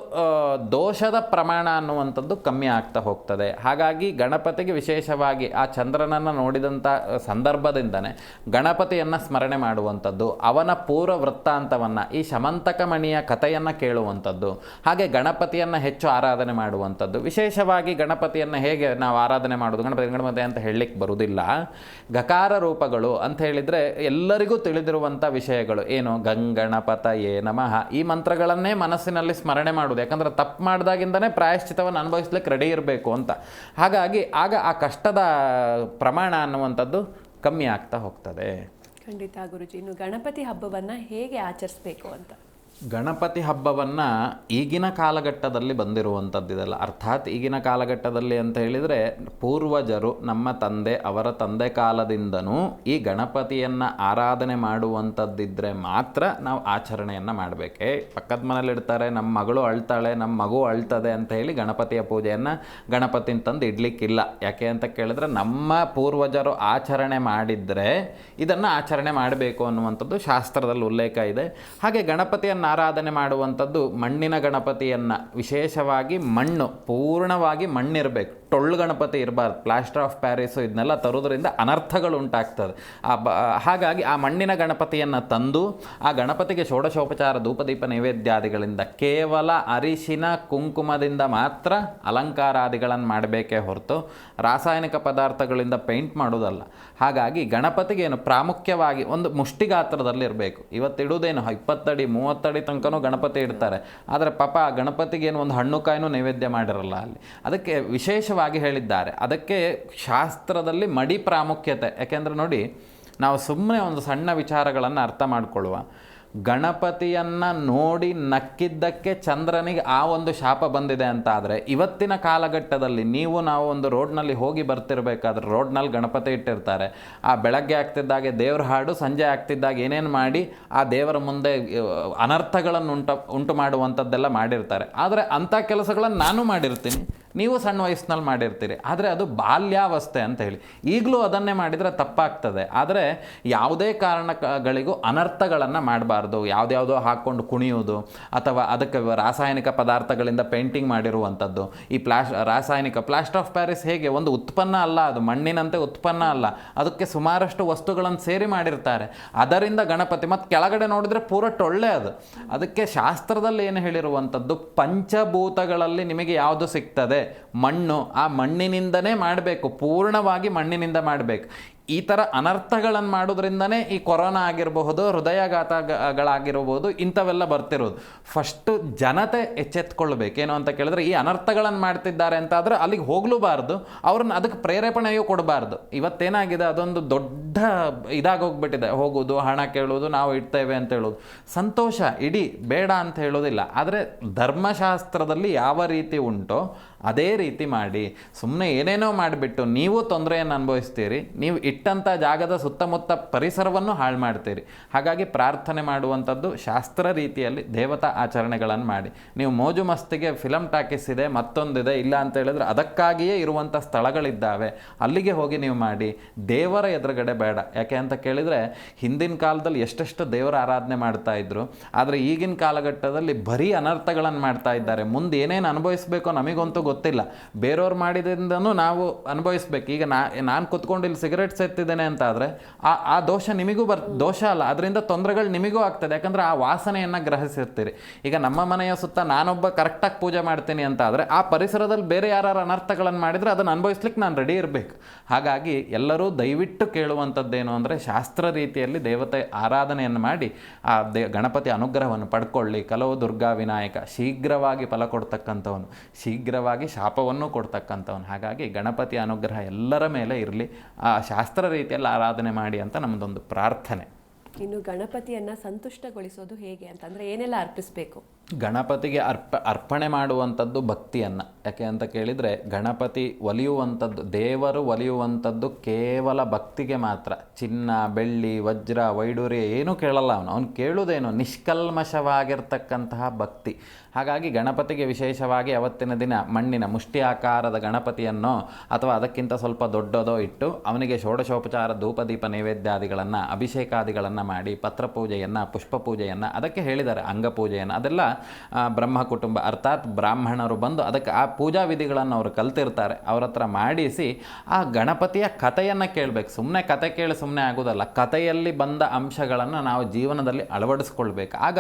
ದೋಷದ ಪ್ರಮಾಣ ಅನ್ನುವಂಥದ್ದು ಕಮ್ಮಿ ಆಗ್ತಾ ಹೋಗ್ತದೆ. ಹಾಗಾಗಿ ಗಣಪತಿಗೆ ವಿಶೇಷವಾಗಿ ಆ ಚಂದ್ರನನ್ನು ನೋಡಿದಂಥ ಸಂದರ್ಭದಿಂದನೇ ಗಣಪತಿಯನ್ನು ಸ್ಮರಣೆ ಮಾಡುವಂಥದ್ದು, ಅವನ ಪೂರ್ವ ವೃತ್ತಾಂತವನ್ನು, ಈ ಶಮಂತಕ ಮಣಿಯ ಕಥೆಯನ್ನು ಕೇಳುವಂಥದ್ದು, ಹಾಗೆ ಗಣಪತಿಯನ್ನು ಹೆಚ್ಚು ಆರಾಧನೆ ಮಾಡುವಂಥದ್ದು. ವಿಶೇಷವಾಗಿ ಗಣಪತಿಯನ್ನು ಹೇಗೆ ನಾವು ಆರಾಧನೆ ಮಾಡೋದು, ಗಣಪತಿ ಅಂತ ಹೇಳಲಿಕ್ಕೆ ಬರುವುದಿಲ್ಲ. ಗಕಾರ ರೂಪಗಳು ಅಂತ ಹೇಳಿದರೆ ಎಲ್ಲರಿಗೂ ತಿಳಿದಿರುವಂಥ ವಿಷಯಗಳು ಏನು, ಗಂಗಣಪತಯೇ ನಮಃ, ಈ ಮಂತ್ರಗಳನ್ನೇ ಮನಸ್ಸಿನಲ್ಲಿ ಸ್ಮರಣೆ ಮಾಡೋದು. ಯಾಕಂದರೆ ತಪ್ಪು ಮಾಡಿದಾಗಿಂದನೇ ಪ್ರಾಯಶ್ಚಿತವನ್ನು ಅನುಭವಿಸ್ಲಿಕ್ಕೆ ರೆಡಿ ಇರಬೇಕು ಅಂತ. ಹಾಗಾಗಿ ಆಗ ಆ ಕಷ್ಟದ ಪ್ರಮಾಣ ಅನ್ನುವಂಥದ್ದು ಕಮ್ಮಿ ಆಗ್ತಾ ಹೋಗ್ತದೆ. ಖಂಡಿತ ಗುರುಜಿ. ಇನ್ನು ಗಣಪತಿ ಹಬ್ಬವನ್ನು ಹೇಗೆ ಆಚರಿಸಬೇಕು ಅಂತ? ಗಣಪತಿ ಹಬ್ಬವನ್ನು ಈಗಿನ ಕಾಲಘಟ್ಟದಲ್ಲಿ ಬಂದಿರುವಂಥದ್ದಿದೆಲ್ಲ. ಅರ್ಥಾತ್ ಈಗಿನ ಕಾಲಘಟ್ಟದಲ್ಲಿ ಅಂತ ಹೇಳಿದರೆ ಪೂರ್ವಜರು, ನಮ್ಮ ತಂದೆ, ಅವರ ತಂದೆ ಕಾಲದಿಂದನೂ ಈ ಗಣಪತಿಯನ್ನು ಆರಾಧನೆ ಮಾಡುವಂಥದ್ದಿದ್ದರೆ ಮಾತ್ರ ನಾವು ಆಚರಣೆಯನ್ನು ಮಾಡಬೇಕೆ. ಪಕ್ಕದ ಮನೇಲಿ ಇಡ್ತಾರೆ, ನಮ್ಮ ಮಗಳು ಅಳ್ತಾಳೆ, ನಮ್ಮ ಮಗು ಅಳ್ತದೆ ಅಂತ ಹೇಳಿ ಗಣಪತಿಯ ಪೂಜೆಯನ್ನು ಗಣಪತಿನ ತಂದು ಇಡಲಿಕ್ಕಿಲ್ಲ. ಯಾಕೆ ಅಂತ ಕೇಳಿದ್ರೆ ನಮ್ಮ ಪೂರ್ವಜರು ಆಚರಣೆ ಮಾಡಿದರೆ ಇದನ್ನು ಆಚರಣೆ ಮಾಡಬೇಕು ಅನ್ನುವಂಥದ್ದು ಶಾಸ್ತ್ರದಲ್ಲಿ ಉಲ್ಲೇಖ ಇದೆ. ಹಾಗೆ ಗಣಪತಿಯನ್ನು ಆರಾಧನೆ ಮಾಡುವಂಥದ್ದು ಮಣ್ಣಿನ ಗಣಪತಿಯನ್ನು, ವಿಶೇಷವಾಗಿ ಮಣ್ಣು, ಪೂರ್ಣವಾಗಿ ಮಣ್ಣಿರಬೇಕು, ಟೊಳ್ಳು ಗಣಪತಿ ಇರಬಾರ್ದು. ಪ್ಲಾಸ್ಟರ್ ಆಫ್ ಪ್ಯಾರಿಸು ಇದನ್ನೆಲ್ಲ ತರೋದ್ರಿಂದ ಅನರ್ಥಗಳು ಉಂಟಾಗ್ತದೆ. ಹಾಗಾಗಿ ಆ ಮಣ್ಣಿನ ಗಣಪತಿಯನ್ನು ತಂದು ಆ ಗಣಪತಿಗೆ ಷೋಡಶೋಪಚಾರ ಧೂಪದೀಪ ನೈವೇದ್ಯಾದಿಗಳಿಂದ, ಕೇವಲ ಅರಿಶಿನ ಕುಂಕುಮದಿಂದ ಮಾತ್ರ ಅಲಂಕಾರಾದಿಗಳನ್ನು ಮಾಡಬೇಕೇ ಹೊರತು ರಾಸಾಯನಿಕ ಪದಾರ್ಥಗಳಿಂದ ಪೇಂಟ್ ಮಾಡೋದಲ್ಲ. ಹಾಗಾಗಿ ಗಣಪತಿಗೆ ಏನು ಪ್ರಾಮುಖ್ಯವಾಗಿ ಒಂದು ಮುಷ್ಟಿಗಾತ್ರದಲ್ಲಿ ಇರಬೇಕು. ಇವತ್ತಿಡುವುದೇನು 20 ಅಡಿ 30 ಅಡಿ ತನಕನೂ ಗಣಪತಿ ಇಡ್ತಾರೆ, ಆದರೆ ಪಾಪ ಆ ಗಣಪತಿಗೇನು ಒಂದು ಹಣ್ಣು ಕಾಯಿನೂ ನೈವೇದ್ಯ ಮಾಡಿರಲ್ಲ ಅಲ್ಲಿ. ಅದಕ್ಕೆ ವಿಶೇಷವಾಗಿ ಹೇಳಿದ್ದಾರೆ. ಅದಕ್ಕೆ ಶಾಸ್ತ್ರದಲ್ಲಿ ಮಡಿ ಪ್ರಾಮುಖ್ಯತೆ. ಯಾಕೆಂದರೆ ನೋಡಿ, ನಾವು ಸುಮ್ಮನೆ ಒಂದು ಸಣ್ಣ ವಿಚಾರಗಳನ್ನು ಅರ್ಥ ಮಾಡಿಕೊಳ್ಳುವ. ಗಣಪತಿಯನ್ನು ನೋಡಿ ನಕ್ಕಿದ್ದಕ್ಕೆ ಚಂದ್ರನಿಗೆ ಆ ಒಂದು ಶಾಪ ಬಂದಿದೆ ಅಂತ ಆದರೆ, ಇವತ್ತಿನ ಕಾಲಘಟ್ಟದಲ್ಲಿ ನಾವು ಒಂದು ರೋಡ್ನಲ್ಲಿ ಹೋಗಿ ಬರ್ತಿರ್ಬೇಕಾದ್ರೆ ರೋಡ್ನಲ್ಲಿ ಗಣಪತಿ ಇಟ್ಟಿರ್ತಾರೆ. ಆ ಬೆಳಗ್ಗೆ ಆಗ್ತಿದ್ದಾಗೆ ದೇವ್ರ ಹಾಡು, ಸಂಜೆ ಆಗ್ತಿದ್ದಾಗ ಏನೇನು ಮಾಡಿ ಆ ದೇವರ ಮುಂದೆ ಅನರ್ಥಗಳನ್ನು ಉಂಟು ಮಾಡುವಂಥದ್ದೆಲ್ಲ ಮಾಡಿರ್ತಾರೆ. ಆದರೆ ಅಂಥ ಕೆಲಸಗಳನ್ನು ನಾನು ಮಾಡಿರ್ತೀನಿ, ನೀವು ಸಣ್ಣ ವಯಸ್ಸಿನಲ್ಲಿ ಮಾಡಿರ್ತೀರಿ. ಆದರೆ ಅದು ಬಾಲ್ಯಾವಸ್ಥೆ ಅಂತ ಹೇಳಿ. ಈಗಲೂ ಅದನ್ನೇ ಮಾಡಿದರೆ ತಪ್ಪಾಗ್ತದೆ. ಆದರೆ ಯಾವುದೇ ಕಾರಣಗಳಿಗೂ ಅನರ್ಥಗಳನ್ನು ಮಾಡಬಾರ್ದು. ಯಾವುದ್ಯಾವುದೋ ಹಾಕ್ಕೊಂಡು ಕುಣಿಯೋದು, ಅಥವಾ ಅದಕ್ಕೆ ರಾಸಾಯನಿಕ ಪದಾರ್ಥಗಳಿಂದ ಪೇಂಟಿಂಗ್ ಮಾಡಿರುವಂಥದ್ದು. ಈ ರಾಸಾಯನಿಕ ಪ್ಲಾಸ್ಟರ್ ಆಫ್ ಪ್ಯಾರಿಸ್ ಹೇಗೆ ಒಂದು ಉತ್ಪನ್ನ ಅಲ್ಲ, ಅದು ಮಣ್ಣಿನಂತೆ ಉತ್ಪನ್ನ ಅಲ್ಲ, ಅದಕ್ಕೆ ಸುಮಾರಷ್ಟು ವಸ್ತುಗಳನ್ನು ಸೇರಿ ಮಾಡಿರ್ತಾರೆ. ಅದರಿಂದ ಗಣಪತಿ ಮತ್ತು ಕೆಳಗಡೆ ನೋಡಿದರೆ ಪೂರ ಟೊಳ್ಳೆ ಅದು. ಅದಕ್ಕೆ ಶಾಸ್ತ್ರದಲ್ಲಿ ಏನು ಹೇಳಿರುವಂಥದ್ದು, ಪಂಚಭೂತಗಳಲ್ಲಿ ನಿಮಗೆ ಯಾವುದು ಸಿಗ್ತದೆ, ಮಣ್ಣು, ಆ ಮಣ್ಣಿನಿಂದನೇ ಮಾಡಬೇಕು, ಪೂರ್ಣವಾಗಿ ಮಣ್ಣಿನಿಂದ ಮಾಡಬೇಕು. ಈ ಥರ ಅನರ್ಥಗಳನ್ನು ಮಾಡೋದ್ರಿಂದನೇ ಈ ಕೊರೋನಾ ಆಗಿರಬಹುದು, ಹೃದಯಾಘಾತಗಳಾಗಿರ್ಬೋದು, ಇಂಥವೆಲ್ಲ ಬರ್ತಿರೋದು. ಫಸ್ಟು ಜನತೆ ಎಚ್ಚೆತ್ಕೊಳ್ಬೇಕು. ಏನು ಅಂತ ಕೇಳಿದ್ರೆ, ಈ ಅನರ್ಥಗಳನ್ನು ಮಾಡ್ತಿದ್ದಾರೆ ಅಂತಾದರೆ ಅಲ್ಲಿಗೆ ಹೋಗಲೂಬಾರ್ದು, ಅವ್ರನ್ನ ಅದಕ್ಕೆ ಪ್ರೇರೇಪಣೆಯೂ ಕೊಡಬಾರ್ದು. ಇವತ್ತೇನಾಗಿದೆ, ಅದೊಂದು ದೊಡ್ಡ ಇದಾಗೋಗ್ಬಿಟ್ಟಿದೆ. ಹೋಗೋದು, ಹಣ ಕೇಳೋದು, ನಾವು ಇಡ್ತೇವೆ ಅಂತ ಹೇಳೋದು. ಸಂತೋಷ ಇಡೀ, ಬೇಡ ಅಂತ ಹೇಳೋದಿಲ್ಲ. ಆದರೆ ಧರ್ಮಶಾಸ್ತ್ರದಲ್ಲಿ ಯಾವ ರೀತಿ ಉಂಟೋ ಅದೇ ರೀತಿ ಮಾಡಿ. ಸುಮ್ಮನೆ ಏನೇನೋ ಮಾಡಿಬಿಟ್ಟು ನೀವು ತೊಂದರೆಯನ್ನು ಅನುಭವಿಸ್ತೀರಿ, ನೀವು ಇಟ್ಟಂಥ ಜಾಗದ ಸುತ್ತಮುತ್ತ ಪರಿಸರವನ್ನು ಹಾಳು ಮಾಡ್ತೀರಿ. ಹಾಗಾಗಿ ಪ್ರಾರ್ಥನೆ ಮಾಡುವಂಥದ್ದು ಶಾಸ್ತ್ರ ರೀತಿಯಲ್ಲಿ ದೇವತಾ ಆಚರಣೆಗಳನ್ನು ಮಾಡಿ. ನೀವು ಮೋಜು ಮಸ್ತಿಗೆ ಫಿಲಮ್ ಟಾಕೀಸ್ ಇದೆ, ಮತ್ತೊಂದಿದೆ, ಇಲ್ಲ ಅಂತ ಹೇಳಿದ್ರೆ ಅದಕ್ಕಾಗಿಯೇ ಇರುವಂಥ ಸ್ಥಳಗಳಿದ್ದಾವೆ, ಅಲ್ಲಿಗೆ ಹೋಗಿ ನೀವು ಮಾಡಿ. ದೇವರ ಎದುರುಗಡೆ ಬೇಡ. ಯಾಕೆ ಅಂತ ಕೇಳಿದರೆ, ಹಿಂದಿನ ಕಾಲದಲ್ಲಿ ಎಷ್ಟೆಷ್ಟು ದೇವರ ಆರಾಧನೆ ಮಾಡ್ತಾ ಇದ್ರು, ಆದರೆ ಈಗಿನ ಕಾಲಘಟ್ಟದಲ್ಲಿ ಬರೀ ಅನರ್ಥಗಳನ್ನು ಮಾಡ್ತಾ ಇದ್ದಾರೆ. ಮುಂದೆ ಏನೇನು ಅನುಭವಿಸ್ಬೇಕೋ ನಮಗಂತೂ ಗೊತ್ತಿಲ್ಲ. ಬೇರೆಯವ್ರು ಮಾಡಿದ್ರಿಂದನೂ ನಾವು ಅನುಭವಿಸ್ಬೇಕು. ಈಗ ನಾನು ಕುತ್ಕೊಂಡು ಇಲ್ಲಿ ಸಿಗರೇಟ್ ಸೇರ್ತಿದ್ದೇನೆ ಅಂತ ಆದರೆ ಆ ದೋಷ ನಿಮಗೂ ದೋಷ ಅಲ್ಲ, ಅದರಿಂದ ತೊಂದರೆಗಳು ನಿಮಗೂ ಆಗ್ತದೆ. ಯಾಕಂದರೆ ಆ ವಾಸನೆಯನ್ನು ಗ್ರಹಿಸಿರ್ತೀರಿ. ಈಗ ನಮ್ಮ ಮನೆಯ ಸುತ್ತ ನಾನೊಬ್ಬ ಕರೆಕ್ಟಾಗಿ ಪೂಜೆ ಮಾಡ್ತೀನಿ ಅಂತ ಆದರೆ ಆ ಪರಿಸರದಲ್ಲಿ ಬೇರೆ ಯಾರು ಅನರ್ಥಗಳನ್ನು ಮಾಡಿದರೆ ಅದನ್ನು ಅನುಭವಿಸ್ಲಿಕ್ಕೆ ನಾನು ರೆಡಿ ಇರಬೇಕು. ಹಾಗಾಗಿ ಎಲ್ಲರೂ ದಯವಿಟ್ಟು ಕೇಳುವಂಥದ್ದೇನು ಅಂದರೆ, ಶಾಸ್ತ್ರ ರೀತಿಯಲ್ಲಿ ದೇವತೆ ಆರಾಧನೆಯನ್ನು ಮಾಡಿ ಆ ಗಣಪತಿ ಅನುಗ್ರಹವನ್ನು ಪಡ್ಕೊಳ್ಳಿ. ಕಲವು ದುರ್ಗಾ ವಿನಾಯಕ, ಶೀಘ್ರವಾಗಿ ಫಲ ಕೊಡ್ತಕ್ಕಂಥವನು, ಶೀಘ್ರವಾಗಿ ಶಾಪವನ್ನು ಕೊಡ್ತಕ್ಕಂಥವನು. ಹಾಗಾಗಿ ಗಣಪತಿ ಅನುಗ್ರಹ ಎಲ್ಲರ ಮೇಲೆ ಇರಲಿ, ಆ ಶಾಸ್ತ್ರ ರೀತಿಯಲ್ಲಿ ಆರಾಧನೆ ಮಾಡಿ ಅಂತ ನಮ್ಮದೊಂದು ಪ್ರಾರ್ಥನೆ. ಇನ್ನು ಗಣಪತಿಯನ್ನು ಸಂತುಷ್ಟಗೊಳಿಸೋದು ಹೇಗೆ ಅಂತಂದರೆ ಏನೆಲ್ಲ ಅರ್ಪಿಸಬೇಕು? ಗಣಪತಿಗೆ ಅರ್ಪಣೆ ಮಾಡುವಂಥದ್ದು ಭಕ್ತಿಯನ್ನು. ಯಾಕೆ ಅಂತ ಕೇಳಿದರೆ ಗಣಪತಿ ಒಲಿಯುವಂಥದ್ದು, ದೇವರು ಒಲಿಯುವಂಥದ್ದು ಕೇವಲ ಭಕ್ತಿಗೆ ಮಾತ್ರ. ಚಿನ್ನ, ಬೆಳ್ಳಿ, ವಜ್ರ, ವೈಡೂರ್ಯ ಏನೂ ಕೇಳಲ್ಲ ಅವನು ಕೇಳುವುದೇನು ನಿಷ್ಕಲ್ಮಶವಾಗಿರ್ತಕ್ಕಂತಹ ಭಕ್ತಿ. ಹಾಗಾಗಿ ಗಣಪತಿಗೆ ವಿಶೇಷವಾಗಿ ಅವತ್ತಿನ ದಿನ ಮಣ್ಣಿನ ಮುಷ್ಟಿ ಆಕಾರದ ಗಣಪತಿಯನ್ನೋ ಅಥವಾ ಅದಕ್ಕಿಂತ ಸ್ವಲ್ಪ ದೊಡ್ಡದೋ ಇಟ್ಟು ಅವನಿಗೆ ಷೋಡಶೋಪಚಾರ ಧೂಪದೀಪ ನೈವೇದ್ಯಾದಿಗಳನ್ನು, ಅಭಿಷೇಕಾದಿಗಳನ್ನು ಮಾಡಿ ಪತ್ರಪೂಜೆಯನ್ನು, ಪುಷ್ಪ ಪೂಜೆಯನ್ನು, ಅದಕ್ಕೆ ಹೇಳಿದ್ದಾರೆ ಅಂಗಪೂಜೆಯನ್ನು, ಅದೆಲ್ಲ ಬ್ರಹ್ಮ ಕುಟುಂಬ ಅರ್ಥಾತ್ ಬ್ರಾಹ್ಮಣರು ಬಂದು ಅದಕ್ಕೆ ಆ ಪೂಜಾ ವಿಧಿಗಳನ್ನು ಅವರು ಕಲ್ತಿರ್ತಾರೆ, ಅವ್ರ ಹತ್ರ ಮಾಡಿಸಿ ಆ ಗಣಪತಿಯ ಕಥೆಯನ್ನು ಕೇಳಬೇಕು. ಸುಮ್ಮನೆ ಕತೆ ಕೇಳಿ ಸುಮ್ಮನೆ ಆಗೋದಲ್ಲ, ಕಥೆಯಲ್ಲಿ ಬಂದ ಅಂಶಗಳನ್ನು ನಾವು ಜೀವನದಲ್ಲಿ ಅಳವಡಿಸ್ಕೊಳ್ಬೇಕು. ಆಗ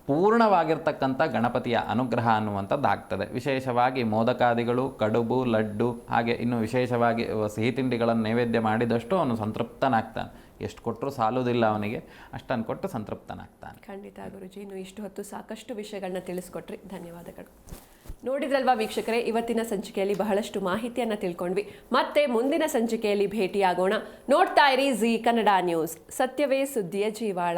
ಪೂರ್ಣವಾಗಿರ್ತಕ್ಕಂಥ ಗಣಪತಿಯ ಅನುಗ್ರಹ ಅನ್ನುವಂಥದ್ದು ಆಗ್ತದೆ. ವಿಶೇಷವಾಗಿ ಮೋದಕಾದಿಗಳು, ಕಡುಬು, ಲಡ್ಡು, ಹಾಗೆ ಇನ್ನು ವಿಶೇಷವಾಗಿ ಸಿಹಿ ತಿಂಡಿಗಳನ್ನು ನೈವೇದ್ಯ ಮಾಡಿದಷ್ಟು ಅವನು ಸಂತೃಪ್ತನಾಗ್ತಾನೆ. ಎಷ್ಟು ಕೊಟ್ಟರು ಸಾಲುವುದಿಲ್ಲ ಅವನಿಗೆ, ಅಷ್ಟನ್ನು ಕೊಟ್ಟು ಸಂತೃಪ್ತನಾಗ್ತಾನೆ. ಖಂಡಿತ ಗುರುಜಿ, ಇನ್ನು ಇಷ್ಟು ಹೊತ್ತು ಸಾಕಷ್ಟು ವಿಷಯಗಳನ್ನ ತಿಳಿಸ್ಕೊಟ್ರಿ, ಧನ್ಯವಾದಗಳು. ನೋಡಿದ್ರಲ್ವಾ ವೀಕ್ಷಕರೇ, ಇವತ್ತಿನ ಸಂಚಿಕೆಯಲ್ಲಿ ಬಹಳಷ್ಟು ಮಾಹಿತಿಯನ್ನು ತಿಳ್ಕೊಂಡ್ವಿ. ಮತ್ತೆ ಮುಂದಿನ ಸಂಚಿಕೆಯಲ್ಲಿ ಭೇಟಿಯಾಗೋಣ. ನೋಡ್ತಾ ಇರಿ ಜೀ ಕನ್ನಡ ನ್ಯೂಸ್, ಸತ್ಯವೇ ಸುದ್ದಿಯ ಜೀವಾಳ.